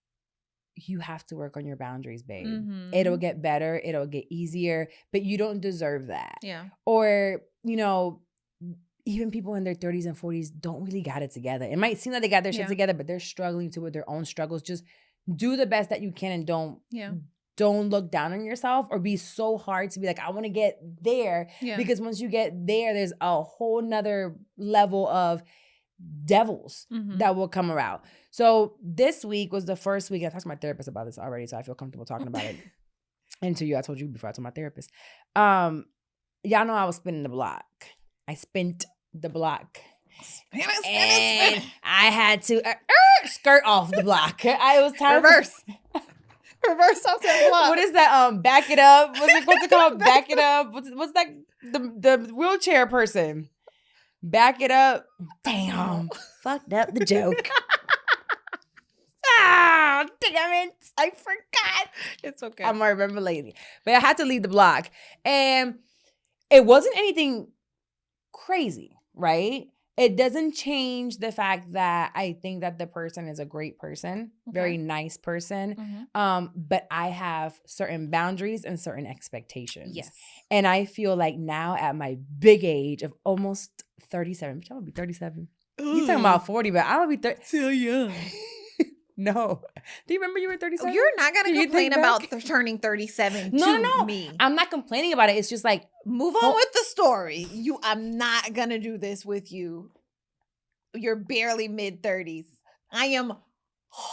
you have to work on your boundaries, babe. Mhm. It'll get better. It'll get easier, but you don't deserve that. Yeah. Or, even people in their 30s and 40s don't really got it together. It might seem like they got their shit together, but they're struggling too with their own struggles. Just do the best that you can and don't look down on yourself or be so hard to be like, I want to get there. Yeah. Because once you get there, there's a whole nother level of devils that will come around. So this week was the first week. I talked to my therapist about this already, so I feel comfortable talking about it. And to you, I told you before I told my therapist. Y'all know I was spinning the block. I spent the block. Spin it. And I had to skirt off the block. I was tired. Reverse off that block. What is that? Back it up. What's it called? Back it up. What's that? The wheelchair person. Back it up. Damn. Fucked up the joke. Ah, damn it. I forgot. It's okay. I'm gonna remember later. But I had to leave the block. And it wasn't anything crazy, right? It doesn't change the fact that I think that the person is a great person, very nice person. But I have certain boundaries and certain expectations. Yes. And I feel like now at my big age of almost 37, bitch, I'm gonna be 37. You talking about 40, but I'm gonna be 30. So young. No. Do you remember you were 37? You're not going Can to you complain think about back? turning 37 No. to me. I'm not complaining about it. It's just like, Move on with the story. I'm not going to do this with you. You're barely mid-30s. I am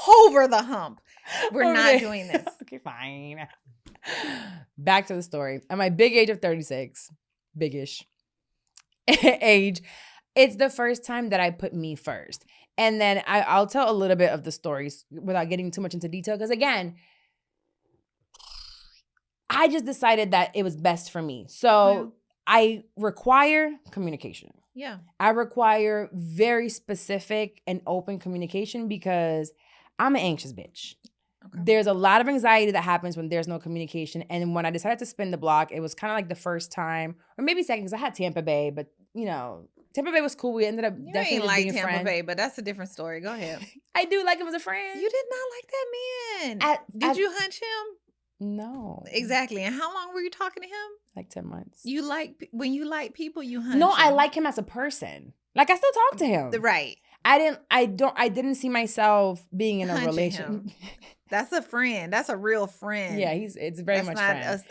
over the hump. We're over not there. doing this. Okay, fine. Back to the story. At my big age of 36, big-ish age, it's the first time that I put me first. And then I'll tell a little bit of the stories without getting too much into detail. Because again, I just decided that it was best for me. So I require communication. Yeah. I require very specific and open communication because I'm an anxious bitch. Okay. There's a lot of anxiety that happens when there's no communication. And when I decided to spin the block, it was kind of like the first time, or maybe second, because I had Tampa Bay, but Tampa Bay was cool. We ended up definitely ain't like being Tampa friends. Bay, but that's a different story. Go ahead. I do like him as a friend. You did not like that man. Did you hunch him? No. Exactly. And how long were you talking to him? Like 10 months. When you like people, you hunch. No, him. I like him as a person. Like I still talk to him. Right. I didn't see myself being in a Hunching relationship. him. That's a friend. That's a real friend. Yeah, it's very much friend.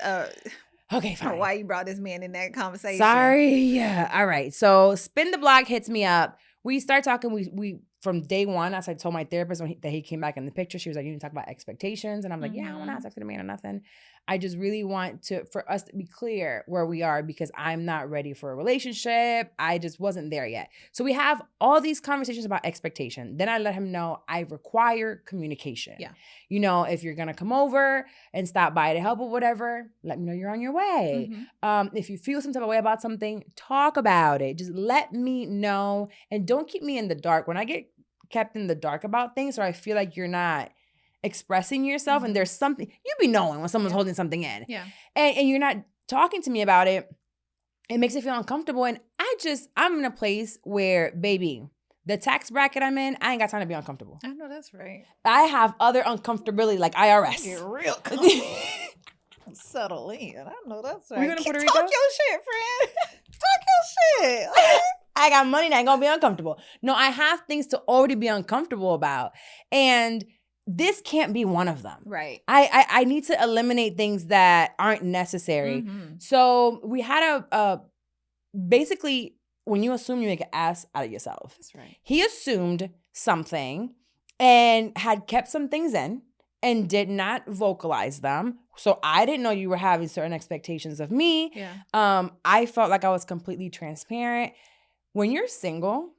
Okay, fine. Why you brought this man in that conversation? Sorry. Yeah. All right. So spin the block hits me up. We start talking. We from day one, as I told my therapist that he came back in the picture, she was like, you need to talk about expectations. And I'm like, yeah, I don't want to have sex with a man or nothing. I just really want for us to be clear where we are because I'm not ready for a relationship. I just wasn't there yet. So we have all these conversations about expectation. Then I let him know I require communication. Yeah. If you're going to come over and stop by to help or whatever, let me know you're on your way. If you feel some type of way about something, talk about it. Just let me know and don't keep me in the dark. When I get kept in the dark about things or I feel like you're not expressing yourself and there's something, you be knowing when someone's holding something in. Yeah. And you're not talking to me about it, it makes it feel uncomfortable. And I'm in a place where, baby, the tax bracket I'm in, I ain't got time to be uncomfortable. I know that's right. I have other uncomfortability like IRS. You're real comfortable. Settle in. I know that's right. We going to Puerto Rico? Talk your shit, friend. Talk your shit. Okay? I got money that ain't gonna be uncomfortable. No, I have things to already be uncomfortable about. And this can't be one of them. Right. I need to eliminate things that aren't necessary. So we had basically, when you assume, you make an ass out of yourself. That's right. He assumed something and had kept some things in and did not vocalize them. So I didn't know you were having certain expectations of me. Yeah. I felt like I was completely transparent. When you're single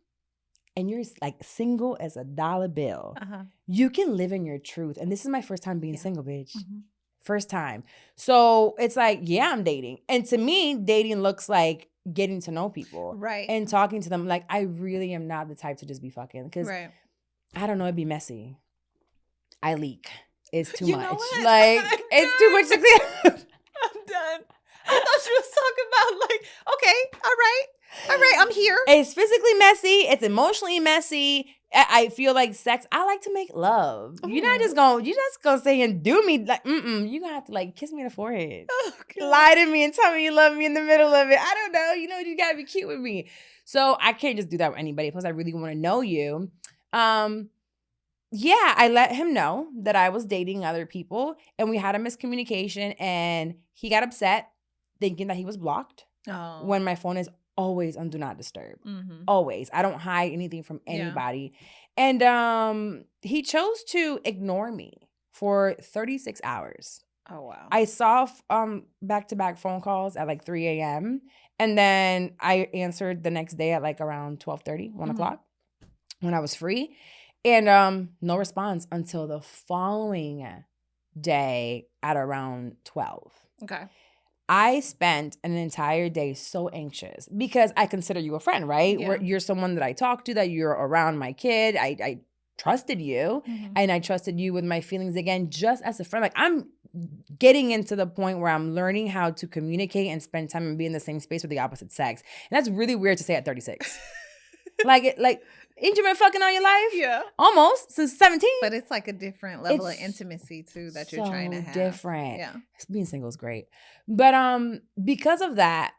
and you're like single as a dollar bill, you can live in your truth. And this is my first time being single, bitch. First time. So it's like, yeah, I'm dating. And to me, dating looks like getting to know people. Right. And talking to them. Like, I really am not the type to just be fucking. Because, I don't know, it'd be messy. I leak. It's too much. Like, it's too much to clear. I'm done. I thought you was talking about okay, all right, I'm here. It's physically messy. It's emotionally messy. I feel like sex, I like to make love. You're not just gonna say and do me like, you're gonna have to like kiss me in the forehead. Lie to me and tell me you love me in the middle of it. I don't know. You gotta be cute with me. So I can't just do that with anybody. Plus, I really want to know you. Yeah, I let him know that I was dating other people and we had a miscommunication and he got upset thinking that he was blocked when my phone is always on do not disturb. Always. I don't hide anything from anybody. And he chose to ignore me for 36 hours. Oh, wow. I saw back-to-back phone calls at like 3 a.m. And then I answered the next day at like around 12:30, 1 o'clock when I was free. And no response until the following day at around 12. Okay. I spent an entire day so anxious because I consider you a friend, right? Yeah. You're someone that I talk to, that you're around my kid. I trusted you and I trusted you with my feelings again, just as a friend. Like I'm getting into the point where I'm learning how to communicate and spend time and be in the same space with the opposite sex. And that's really weird to say at 36. Ain't you been fucking all your life? Yeah. Almost, since 17. But it's like a different level of intimacy too that you're trying to have. Different. Yeah. Being single is great. But because of that,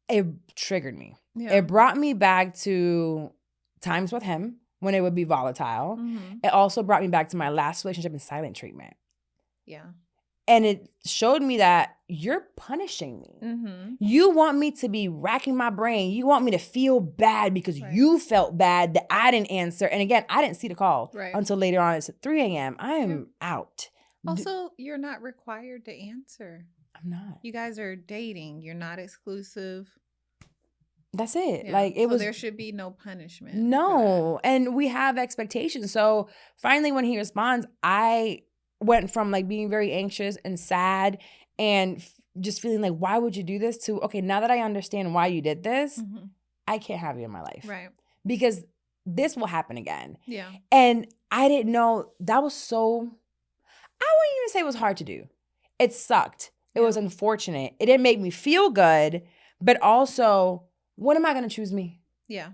it triggered me. Yeah. It brought me back to times with him when it would be volatile. It also brought me back to my last relationship in silent treatment. Yeah. And it showed me that you're punishing me. You want me to be racking my brain. You want me to feel bad because you felt bad that I didn't answer. And again, I didn't see the call until later on. It's at 3 a.m. I am out. Also, you're not required to answer. I'm not. You guys are dating. You're not exclusive. That's it. Yeah. Like it was. There should be no punishment. No. And we have expectations. So finally, when he responds, I went from like being very anxious and sad and just feeling like, why would you do this, to, okay, now that I understand why you did this, I can't have you in my life. Right. Because this will happen again. Yeah. And I didn't know that was so, I wouldn't even say it was hard to do. It sucked. It was unfortunate. It didn't make me feel good, but also, when am I going to choose me? Yeah.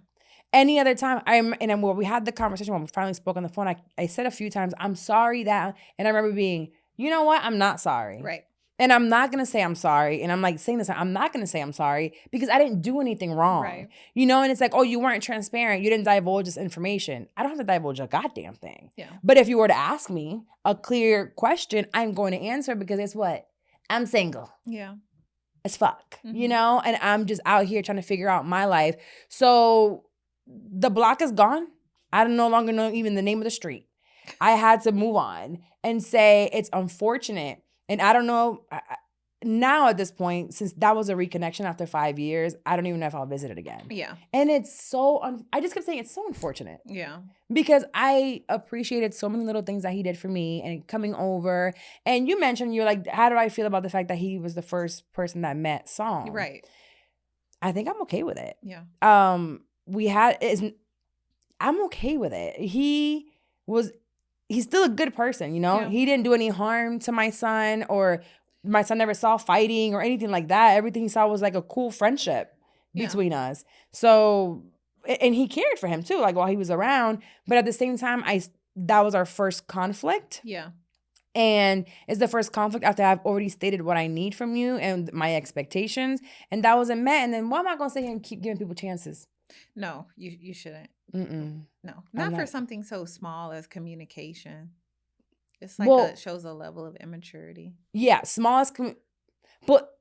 Any other time, when we had the conversation, when we finally spoke on the phone, I said a few times, I'm sorry that, and I remember being, you know what? I'm not sorry. Right. And I'm not going to say I'm sorry. And I'm like saying this, I'm not going to say I'm sorry because I didn't do anything wrong. Right. And it's like, oh, you weren't transparent. You didn't divulge this information. I don't have to divulge a goddamn thing. Yeah. But if you were to ask me a clear question, I'm going to answer because it's what? I'm single. Yeah. As fuck, and I'm just out here trying to figure out my life. So the block is gone. I no longer know even the name of the street. I had to move on and say it's unfortunate. And I don't know, now at this point, since that was a reconnection after 5 years, I don't even know if I'll visit it again. Yeah. And it's so, I just kept saying it's so unfortunate. Yeah. Because I appreciated so many little things that he did for me and coming over. And you mentioned, you're like, how do I feel about the fact that he was the first person that met Song? Right. I think I'm okay with it. Yeah. I'm okay with it. He's still a good person, Yeah. He didn't do any harm to my son, or my son never saw fighting or anything like that. Everything he saw was like a cool friendship between us. So, and he cared for him too, like while he was around. But at the same time, that was our first conflict. Yeah. And it's the first conflict after I've already stated what I need from you and my expectations. And that wasn't met. And then why am I going to sit here and keep giving people chances? No, you shouldn't. Mm-mm. No, not for something so small as communication. It's like it shows a level of immaturity. Yeah, small as but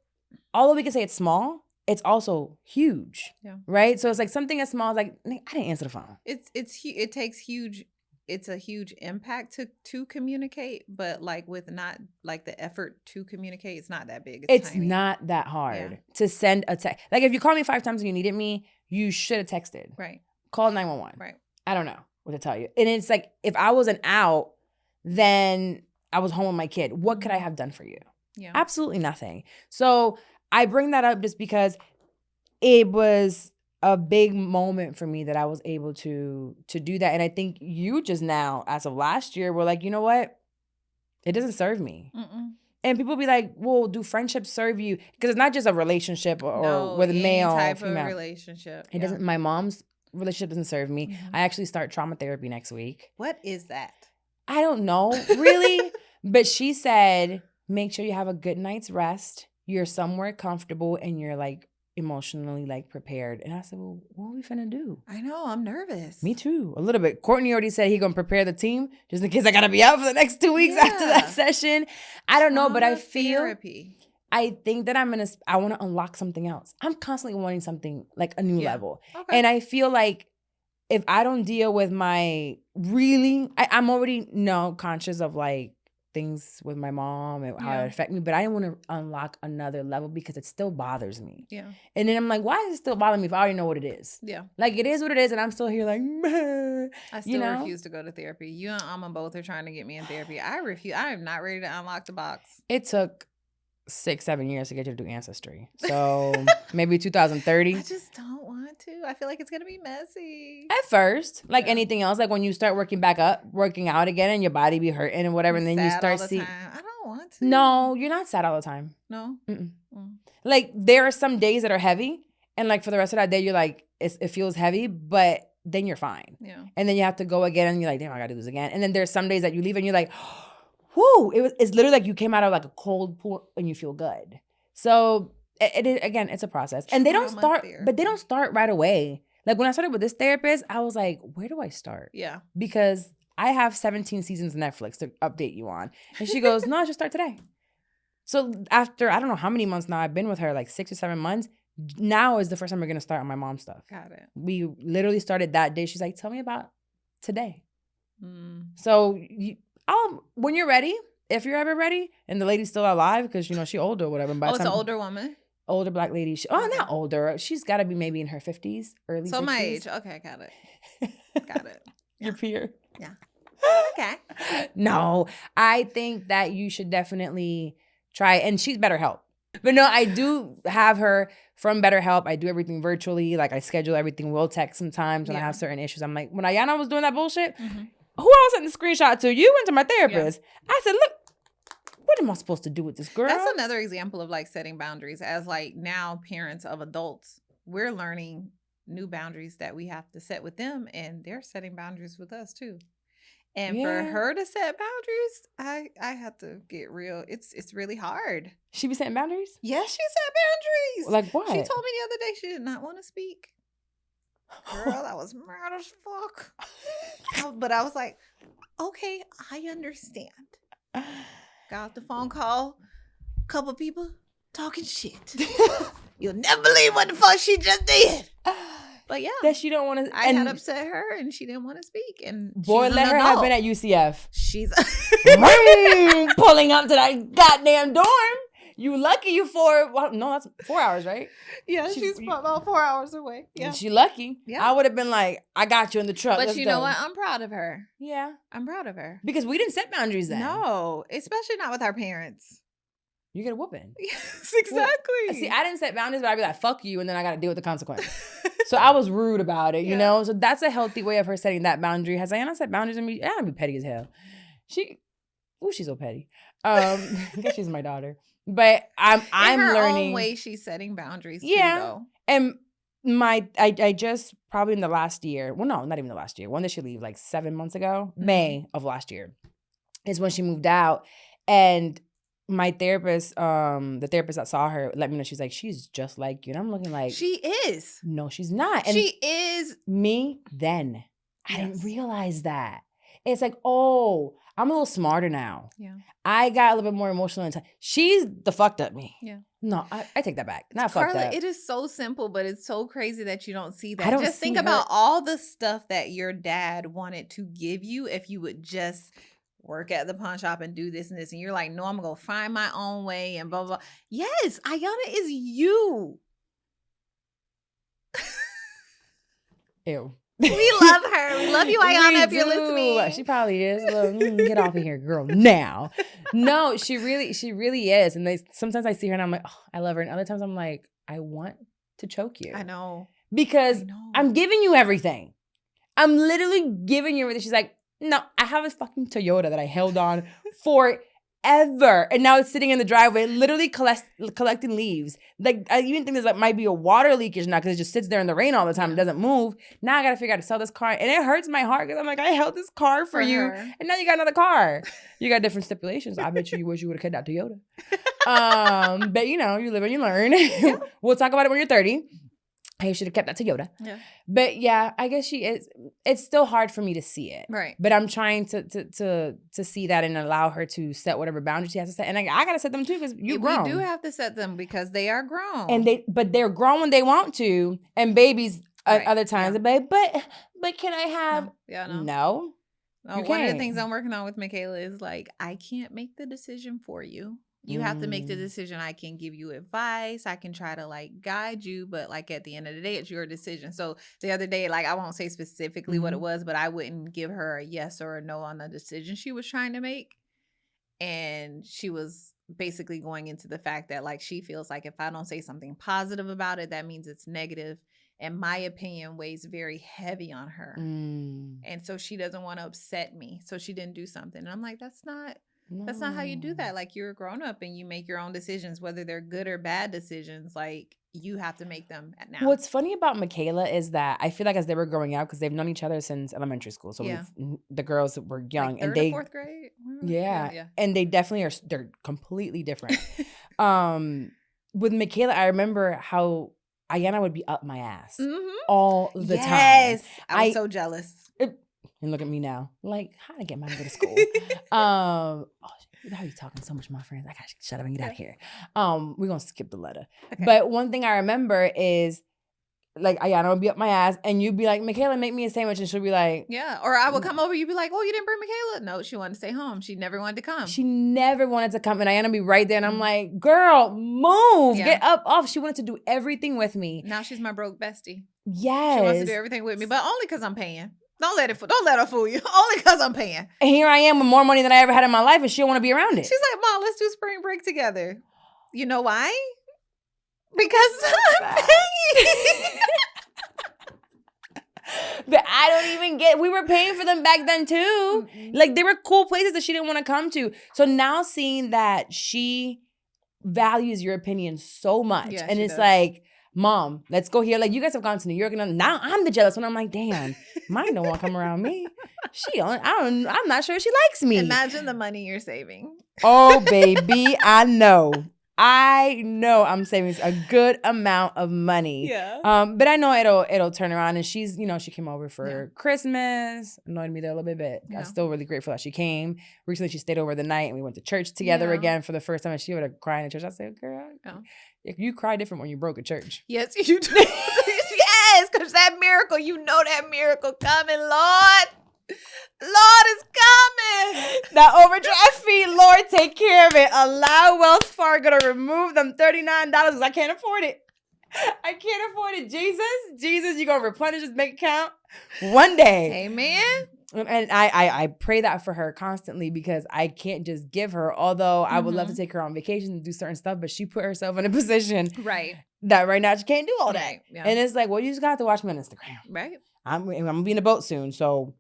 although we can say it's small, it's also huge. Yeah. Right? So it's like something as small as like, I didn't answer the phone. It takes huge. It's a huge impact to communicate, but like with not like the effort to communicate, it's not that big. It's tiny. not that hard to send a text. Like if you called me 5 times and you needed me, you should have texted. Right. Call 911. Right. I don't know what to tell you. And it's like, if I wasn't out, then I was home with my kid. What could I have done for you? Yeah. Absolutely nothing. So I bring that up just because it was a big moment for me that I was able to do that. And I think you just now, as of last year, were like, you know what? It doesn't serve me. Mm-mm. And people be like, well, do friendships serve you? Because it's not just a relationship or with a male type or female. of relationship. It doesn't. My mom's relationship doesn't serve me. I actually start trauma therapy next week. What is that? I don't know, really. But she said, make sure you have a good night's rest. You're somewhere comfortable and you're like emotionally like prepared. And I said, well, what are we finna do? I know, I'm nervous. Me too, a little bit. Courtney already said he gonna prepare the team just in case I gotta be out for the next 2 weeks after that session. I don't know, but I feel, I think that I want to unlock something else. I'm constantly wanting something like a new level. Okay. And I feel like if I don't deal with my I'm already conscious of like things with my mom and how it affect me, but I don't want to unlock another level because it still bothers me. Yeah. And then I'm like, why does it still bother me if I already know what it is? Yeah. Like it is what it is, and I'm still here like, meh. I still refuse to go to therapy. You and Alma both are trying to get me in therapy. I refuse. I am not ready to unlock the box. It took 6-7 years to get you to do ancestry. So maybe 2030. I just don't want to. I feel like it's going to be messy. At first, like anything else, like when you start working out again and your body be hurting and whatever, and then you start seeing. I don't want to. No, you're not sad all the time. No. Like there are some days that are heavy, and like for the rest of that day, you're like, it feels heavy, but then you're fine. Yeah. And then you have to go again, and you're like, damn, I got to do this again. And then there's some days that you leave, and you're like, whoo, it's literally like you came out of like a cold pool and you feel good. So again, it's a process. And they don't start right away. Like when I started with this therapist, I was like, where do I start? Yeah. Because I have 17 seasons of Netflix to update you on. And she goes, no, just start today. So after, I don't know how many months now I've been with her, like 6 or 7 months, now is the first time we're going to start on my mom's stuff. Got it. We literally started that day. She's like, tell me about today. So when you're ready, if you're ever ready, and the lady's still alive, because, she older or whatever. It's an older woman? Older Black lady. Not older. She's got to be maybe in her 50s, early 60s. So my age. Okay, got it. Got it. Your peer. Yeah. Okay. No, I think that you should definitely try, and she's BetterHelp. But no, I do have her from BetterHelp. I do everything virtually. Like I schedule everything. We'll text sometimes when I have certain issues. I'm like, when Ayana was doing that bullshit, who I was sending the screenshot to? You went to my therapist. Yeah. I said, look, what am I supposed to do with this girl? That's another example of like setting boundaries. As like now parents of adults, we're learning new boundaries that we have to set with them, and they're setting boundaries with us too. And for her to set boundaries, I have to get real. It's really hard. She be setting boundaries? Yes, she set boundaries. Like what? She told me the other day she did not want to speak. Girl, I was mad as fuck. But I was like, okay, I understand. Got off the phone call, couple people talking shit. You'll never believe what the fuck she just did. But yeah, that she don't want to. I had upset her, and she didn't want to speak. And boy, let her have been at UCF. She's pulling up to that goddamn dorm. You lucky you that's 4 hours, right? Yeah, she's about 4 hours away. Yeah, she lucky. Yeah, I would have been like, I got you in the truck. But you know what? I'm proud of her. Yeah, I'm proud of her because we didn't set boundaries then. No, especially not with our parents. You get a whooping. Yes, exactly. Well, see, I didn't set boundaries, but I'd be like, fuck you, and then I got to deal with the consequences. So I was rude about it, you know? So that's a healthy way of her setting that boundary. Has Ayana set boundaries in me? I'd be petty as hell. She's so petty. I guess she's my daughter. But I'm in her learning. Own way she's setting boundaries too, though. And I just probably in the last year, well, no, not even the last year. When did she leave? Like 7 months ago? May of last year is when she moved out. And my therapist, the therapist that saw her, let me know, she's like, she's just like you. And I'm looking like, she is. No, she's not. And she is. Me then. I didn't realize that. It's like, oh, I'm a little smarter now. Yeah. I got a little bit more emotional in time. She's the fucked up me. Yeah. No, I take that back. Not fucked up. It is so simple, but it's so crazy that you don't see that. Just think about all the stuff that your dad wanted to give you if you would just work at the pawn shop and do this and this. And you're like, no, I'm going to find my own way and blah, blah, blah. Yes, Ayana is you. Ew. We love her. We love you, Ayana, if you're listening. She probably is. Get off of here, girl, now. No, she really is. And sometimes I see her and I'm like, oh, I love her. And other times I'm like, I want to choke you. I know. Because I'm giving you everything. I'm literally giving you everything. She's like, no, I have this fucking Toyota that I held on forever. forever. And now it's sitting in the driveway, literally collecting leaves. Like, I even think there's like might be a water leakage now because it just sits there in the rain all the time. It doesn't move. Now I got to figure out how to sell this car. And it hurts my heart because I'm like, I held this car for you. her. And now you got another car. You got different stipulations. I bet you wish you would have kept that Toyota. But you know, you live and you learn. We'll talk about it when you're 30. I should have kept that Toyota. Yeah. But yeah, I guess she is. It's still hard for me to see it. Right. But I'm trying to see that and allow her to set whatever boundaries she has to set. And I gotta set them too because you're grown. We do have to set them because they are grown. And they're grown when they want to. And babies other times, but can I have? No. One of the things I'm working on with Michaela is like, I can't make the decision for you. You have to make the decision. I can give you advice. I can try to like guide you, but like at the end of the day, it's your decision. So the other day, like I won't say specifically what it was, but I wouldn't give her a yes or a no on the decision she was trying to make. And she was basically going into the fact that like she feels like if I don't say something positive about it, that means it's negative. And my opinion weighs very heavy on her. And so she doesn't want to upset me. So she didn't do something. And I'm like, that's not how you do that. Like you're a grown up and you make your own decisions, whether they're good or bad decisions. Like you have to make them now. What's funny about Michaela is that I feel like as they were growing up, because they've known each other since elementary school. So the girls were young like and third or fourth grade. And they definitely they're completely different. With Michaela, I remember how Ayana would be up my ass all the time. Yes, I was so jealous. And look at me now. Like, how did I get mine to go to school? Now you're talking so much to my friends. I gotta shut up and get out of here. We're gonna skip the letter. Okay. But one thing I remember is like Ayana would be up my ass and you'd be like, Michaela, make me a sandwich, and she'll be like, yeah. Or I would come over, you'd be like, oh, you didn't bring Michaela? No, she wanted to stay home. She never wanted to come. She never wanted to come. And Ayana would be right there and I'm like, girl, move. Get up off. She wanted to do everything with me. Now she's my broke bestie. Yes. She wants to do everything with me, but only because I'm paying. Don't let her fool you. Only because I'm paying. And here I am with more money than I ever had in my life, and she don't want to be around it. She's like, Mom, let's do spring break together. You know why? Because I'm paying. But I don't even get. We were paying for them back then too. Like they were cool places that she didn't want to come to. So now seeing that she values your opinion so much, and it's like, Mom, let's go here. Like, you guys have gone to New York, and now I'm the jealous one. I'm like, damn, mine don't want to come around me. I'm not sure she likes me. Imagine the money you're saving. Oh, baby, I know I'm saving a good amount of money. Yeah. But I know it'll turn around. And she's, she came over for Christmas, annoyed me there a little bit. I'm still really grateful that she came. Recently, she stayed over the night, and we went to church together again for the first time. And she would have cried in church. I said, girl, you cry different when you broke at church. Yes, you do. Yes, because that miracle, that miracle coming, Lord. Lord is coming. That overdraft fee, Lord, take care of it. Allow Wells Fargo to remove them $39 because I can't afford it. I can't afford it. Jesus, you're going to replenish this bank account one day. Amen. And I pray that for her constantly because I can't just give her, although I would love to take her on vacation and do certain stuff, but she put herself in a position that right now she can't do all that. Right. Yeah. And it's like, well, you just got to watch me on Instagram. Right. I'm going to be in a boat soon, so...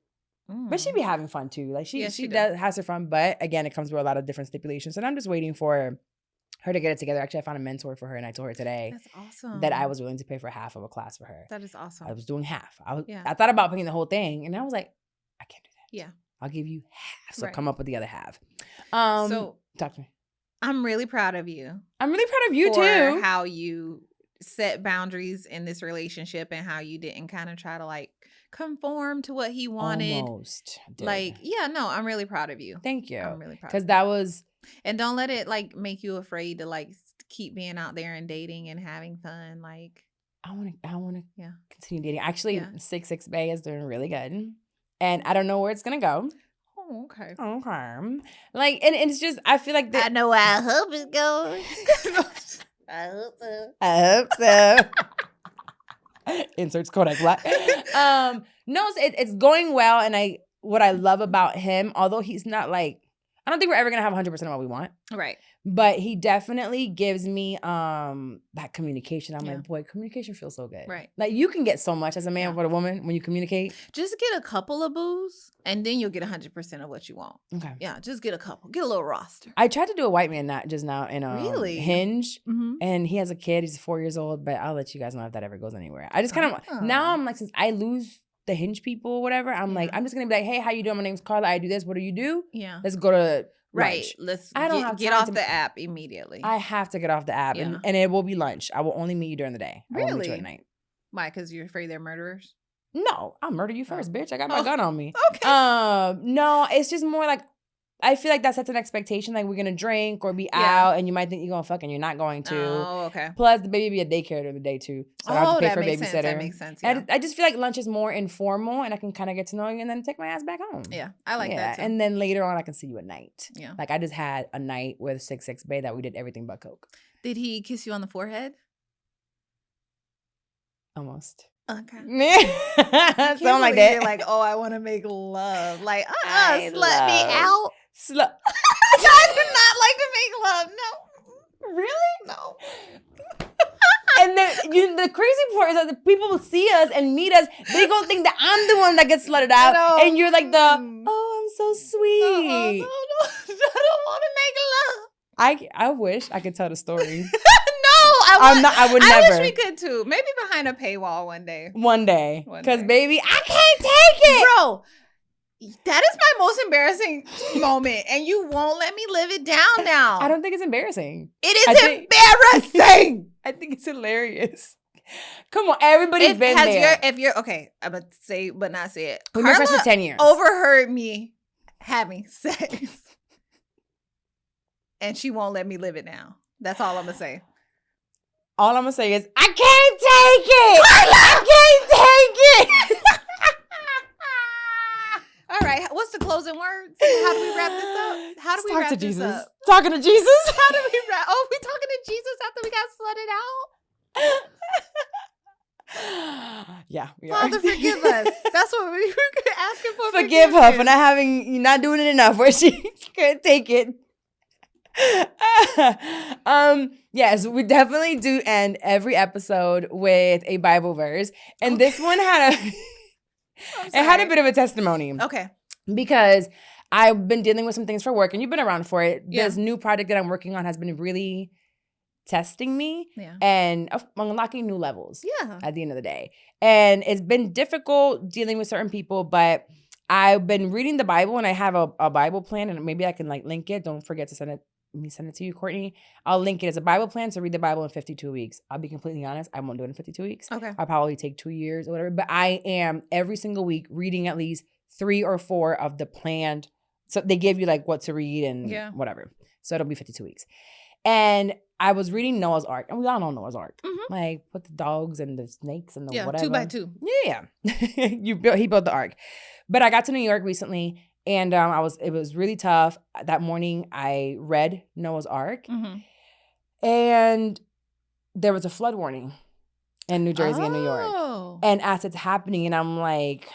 But she be having fun too. Like she has her fun, but again, it comes with a lot of different stipulations. And I'm just waiting for her to get it together. Actually, I found a mentor for her, and I told her today that I was willing to pay for half of a class for her. That is awesome. I was doing half. I thought about paying the whole thing, and I was like, I can't do that. Yeah, I'll give you half. So come up with the other half. So talk to me. I'm really proud of you. I'm really proud of you too. How you set boundaries in this relationship and how you didn't kind of try to like conform to what he wanted. Almost did. Like, I'm really proud of you. Thank you. I'm really proud. Because that was, and don't let it like make you afraid to like keep being out there and dating and having fun. Like, I want to continue dating. Actually, 6 Bay is doing really good, and I don't know where it's gonna go. Oh, okay. Like, and it's just I feel like I know where I hope it's going. I hope so. Inserts Kodak Black. No, it's going well, and what I love about him, although he's not like, I don't think we're ever gonna have 100% of what we want. Right. But he definitely gives me that communication. I'm Yeah. like, boy, communication feels so good. Right. Like you can get so much as a man Yeah. with a woman when you communicate. Just get a couple of boos, and then you'll get 100% of what you want. Okay. Yeah, just get a couple. Get a little roster. I tried to do a white man not just now in Really? Hinge. Mm-hmm. And he has a kid. He's 4 years old. But I'll let you guys know if that ever goes anywhere. I just kind of Oh. now I'm like, since I lose the Hinge people or whatever, I'm like, Yeah. I'm just gonna be like, hey, how you doing? My name's Carla. I do this. What do you do? Yeah. Let's go to Right. lunch. Let's I don't have get time off to- the app immediately. I have to get off the app, Yeah. and it will be lunch. I will only meet you during the day. I won't meet you Really? at night. Why? Because you're afraid they're murderers? No, I'll murder you first, bitch. I got my Oh. gun on me. Okay. No, it's just more like I feel like that sets an expectation. Like we're gonna drink or be Yeah. out, and you might think you're gonna fuck, and you're not going to. Oh, okay. Plus, the baby be at daycare during the day too, so I have to pay that for a makes babysitter. sense. That makes sense. Yeah. And I just feel like lunch is more informal, and I can kind of get to know you, and then take my ass back home. Yeah, I like that too. And then later on, I can see you at night. Yeah. Like I just had a night with 6'6" Bay that we did everything but coke. Did he kiss you on the forehead? Almost. Okay. Something like that. You're like, oh, I want to make love. Like, I slut me love- out. I do not like to make love. No. Really? No. And then the crazy part is that the people will see us and meet us. They gonna think that I'm the one that gets slutted out, know. and you're like the Mm. oh, I'm so sweet. No. I don't want to make love. I wish I could tell the story. I would I never. wish we could too. Maybe behind a paywall one day. One day, One because day. baby, I can't take it. Bro, that is my most embarrassing moment, and you won't let me live it down now. I don't think it's embarrassing. It is I think- embarrassing. I think it's hilarious. Come on, everybody's been there. If you're okay, I'm gonna say but not say it. We've been friends for Carla 10 years. overheard me having sex, and she won't let me live it now. That's all I'm gonna say. All I'm gonna say is I can't take it. I can't take it. All right, what's the closing words? How do we wrap this up? How do we Talk wrap to this Jesus. up? Talking to Jesus. How do we wrap? Oh, we talking to Jesus after we got slutted out? Yeah, we are. Father, forgive us. That's what we were asking for. Forgive her for forgiveness. not doing it enough where she can't take it. Yes, we definitely do end every episode with a Bible verse. And this one had a bit of a testimony. Okay. Because I've been dealing with some things for work and you've been around for it. Yeah. This new project that I'm working on has been really testing me Yeah. and unlocking new levels Yeah. at the end of the day. And it's been difficult dealing with certain people, but I've been reading the Bible and I have a Bible plan and maybe I can link it. Don't forget to send it to you, Courtney. I'll link it as a Bible plan to read the Bible in 52 weeks. I'll be completely honest. I won't do it in 52 weeks. Okay. I'll probably take 2 years or whatever. But I am every single week reading at least 3 or 4 of the planned. So they give you what to read and whatever. So it'll be 52 weeks. And I was reading Noah's Ark. And we all know Noah's Ark. Mhm. With the dogs and the snakes and the whatever. 2 by 2. Yeah. He built the ark. But I got to New York recently and it was really tough. That morning I read Noah's Ark and there was a flood warning in New Jersey and New York. Oh. And as it's happening and I'm like,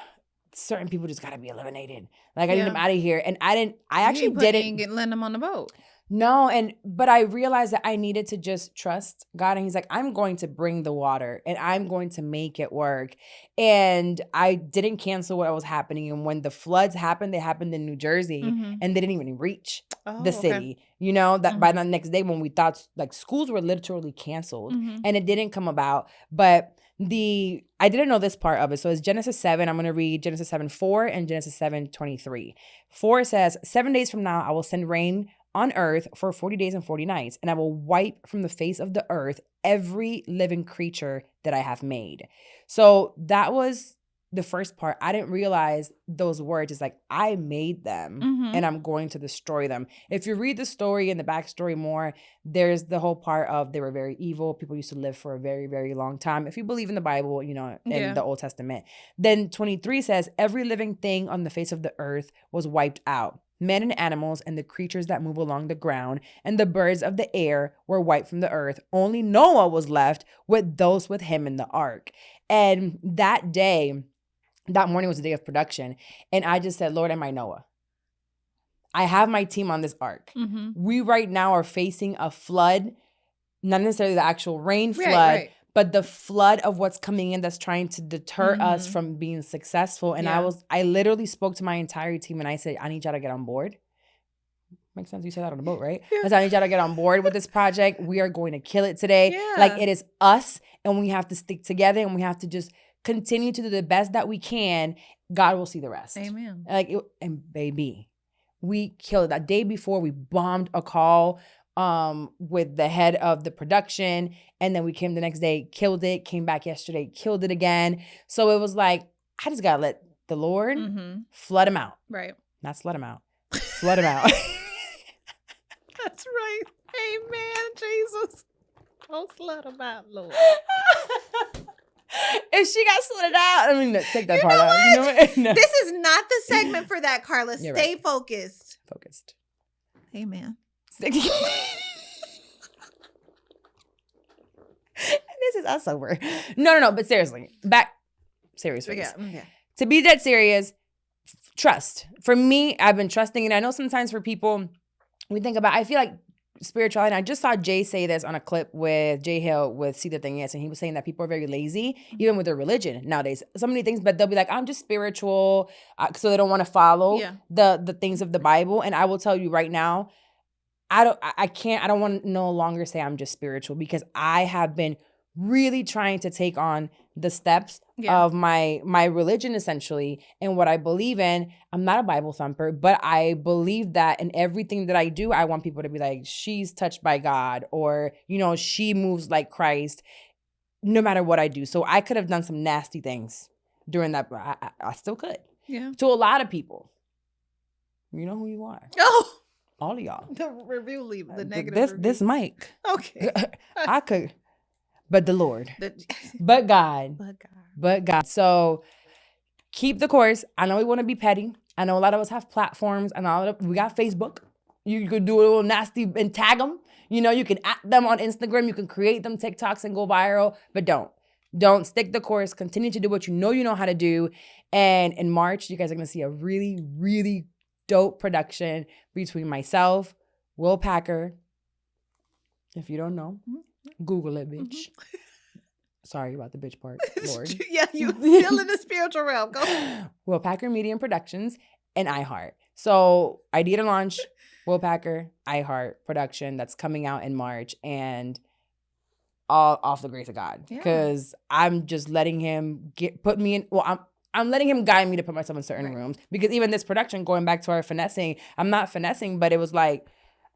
certain people just gotta be eliminated. I need them out of here. And I actually didn't let them on the boat. No, but I realized that I needed to just trust God. And he's like, I'm going to bring the water and I'm going to make it work. And I didn't cancel what was happening. And when the floods happened, they happened in New Jersey and they didn't even reach the city. That by the next day when we thought schools were literally canceled and it didn't come about. But I didn't know this part of it. So it's Genesis 7. I'm going to read Genesis 7:4 and Genesis 7:23. 4 says, 7 days from now, I will send rain on earth for 40 days and 40 nights, and I will wipe from the face of the earth every living creature that I have made. So that was the first part. I didn't realize those words. It's I made them and I'm going to destroy them. If you read the story and the backstory more, there's the whole part of they were very evil. People used to live for a very, very long time. If you believe in the Bible, in the Old Testament. Then 23 says, every living thing on the face of the earth was wiped out. Men and animals and the creatures that move along the ground and the birds of the air were wiped from the earth. Only Noah was left with those with him in the ark. And that morning was the day of production. And I just said, Lord, am I Noah? I have my team on this arc. Mm-hmm. We right now are facing a flood, not necessarily the actual rain flood, Right. but the flood of what's coming in that's trying to deter us from being successful. And I literally spoke to my entire team and I said, I need y'all to get on board. Makes sense. You said that on the boat, right? Yeah. I said, I need y'all to get on board with this project. We are going to kill it today. Yeah. Like, it is us, and we have to stick together, and we have to just continue to do the best that we can. God will see the rest. Amen. And baby, we killed it. That day before, we bombed a call with the head of the production, and then we came the next day, killed it, came back yesterday, killed it again. So it was like, I just gotta let the Lord flood him out. Right. Not slut him out. Flood him out. That's right. Amen, Jesus. Don't slut about, Lord. If she got slutted out, I mean, take that You part know out. what? You know what? No. This is not the segment for that, Carla. You're Stay right. focused. Focused. Amen. This is us over. No. But seriously, serious face. Yeah. To be dead serious, trust. For me, I've been trusting, and I know sometimes for people, we think about, I feel like spirituality, and I just saw Jay say this on a clip with Jay Hill with See the Thing Is, and he was saying that people are very lazy, even with their religion nowadays. So many things, but they'll be like, I'm just spiritual, so they don't want to follow the things of the Bible. And I will tell you right now, I don't want to no longer say I'm just spiritual, because I have been really trying to take on the steps of my religion, essentially, and what I believe in. I'm not a Bible thumper, but I believe that in everything that I do, I want people to be like, she's touched by God, or, she moves like Christ, no matter what I do. So I could have done some nasty things during that, but I still could. Yeah. To a lot of people. You know who you are. Oh, All of y'all. the review leave the negative. This mic. Okay. I could. But the Lord. But God. But God. So keep the course. I know we want to be petty. I know a lot of us have platforms, and we got Facebook. You could do a little nasty and tag them. You can at them on Instagram. You can create them TikToks and go viral. But don't stick the course. Continue to do what you know how to do. And in March, you guys are going to see a really, really dope production between myself, Will Packer. If you don't know, Google it, bitch. Sorry about the bitch part, Lord. Yeah, you still in the spiritual realm. Go. Will Packer Media and Productions and iHeart. So Idea to Launch, Will Packer, iHeart production that's coming out in March, and all off the grace of God, because I'm just letting him put me in. Well, I'm letting him guide me to put myself in certain rooms, because even this production, going back to our finessing, I'm not finessing, but it was like,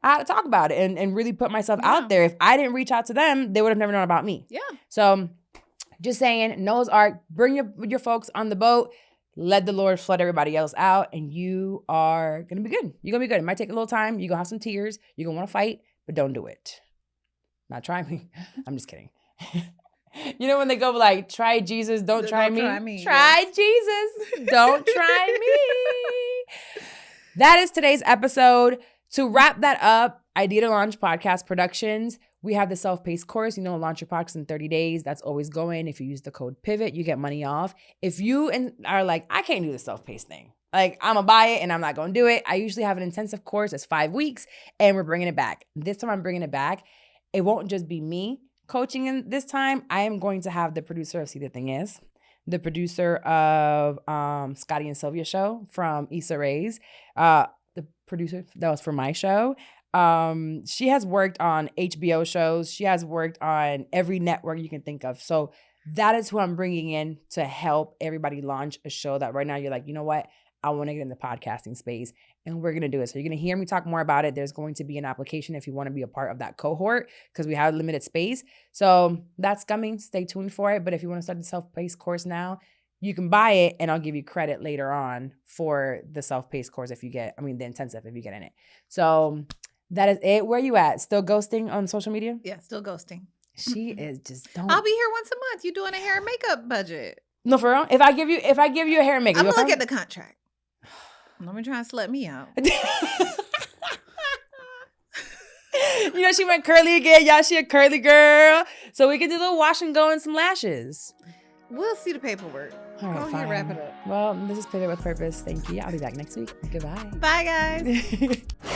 I had to talk about it and really put myself out there. If I didn't reach out to them, they would have never known about me. Yeah. So just saying, Noah's Ark, bring your folks on the boat, let the Lord flood everybody else out, and you are going to be good. You're going to be good. It might take a little time. You're going to have some tears. You're going to want to fight, but don't do it. Not try me. I'm just kidding. You know when they go like, try Jesus, don't try me. Try Jesus, don't try me. That is today's episode. To wrap that up, Idea to Launch Podcast Productions. We have the self-paced course, launch your podcast in 30 days. That's always going. If you use the code PIVOT, you get money off. If you are like, I can't do the self-paced thing. Like, I'm going to buy it and I'm not going to do it. I usually have an intensive course that's 5 weeks, and we're bringing it back. This time I'm bringing it back. It won't just be me coaching in this time. I am going to have the producer of See the Thing Is, the producer of Scotty and Sylvia show from Issa Rae's, the producer that was for my show. She has worked on HBO shows. She has worked on every network you can think of. So that is who I'm bringing in to help everybody launch a show that right now you're like, you know what? I want to get in the podcasting space, and we're going to do it. So you're going to hear me talk more about it. There's going to be an application if you want to be a part of that cohort, because we have limited space. So that's coming. Stay tuned for it. But if you want to start the self-paced course now, you can buy it, and I'll give you credit later on for the self-paced course the intensive if you get in it. So that is it. Where you at? Still ghosting on social media? Yeah, still ghosting. She is just don't. I'll be here once a month. You doing a hair and makeup budget? No, for real. If I give you a hair and makeup, I'm gonna look at the contract. Let me try and slut me out. She went curly again. Y'all, she a curly girl. So we can do a little wash and go and some lashes. We'll see the paperwork. All right, Go ahead, fine. wrap it up. Well, this is Pivot with Purpose. Thank you. I'll be back next week. Goodbye. Bye, guys.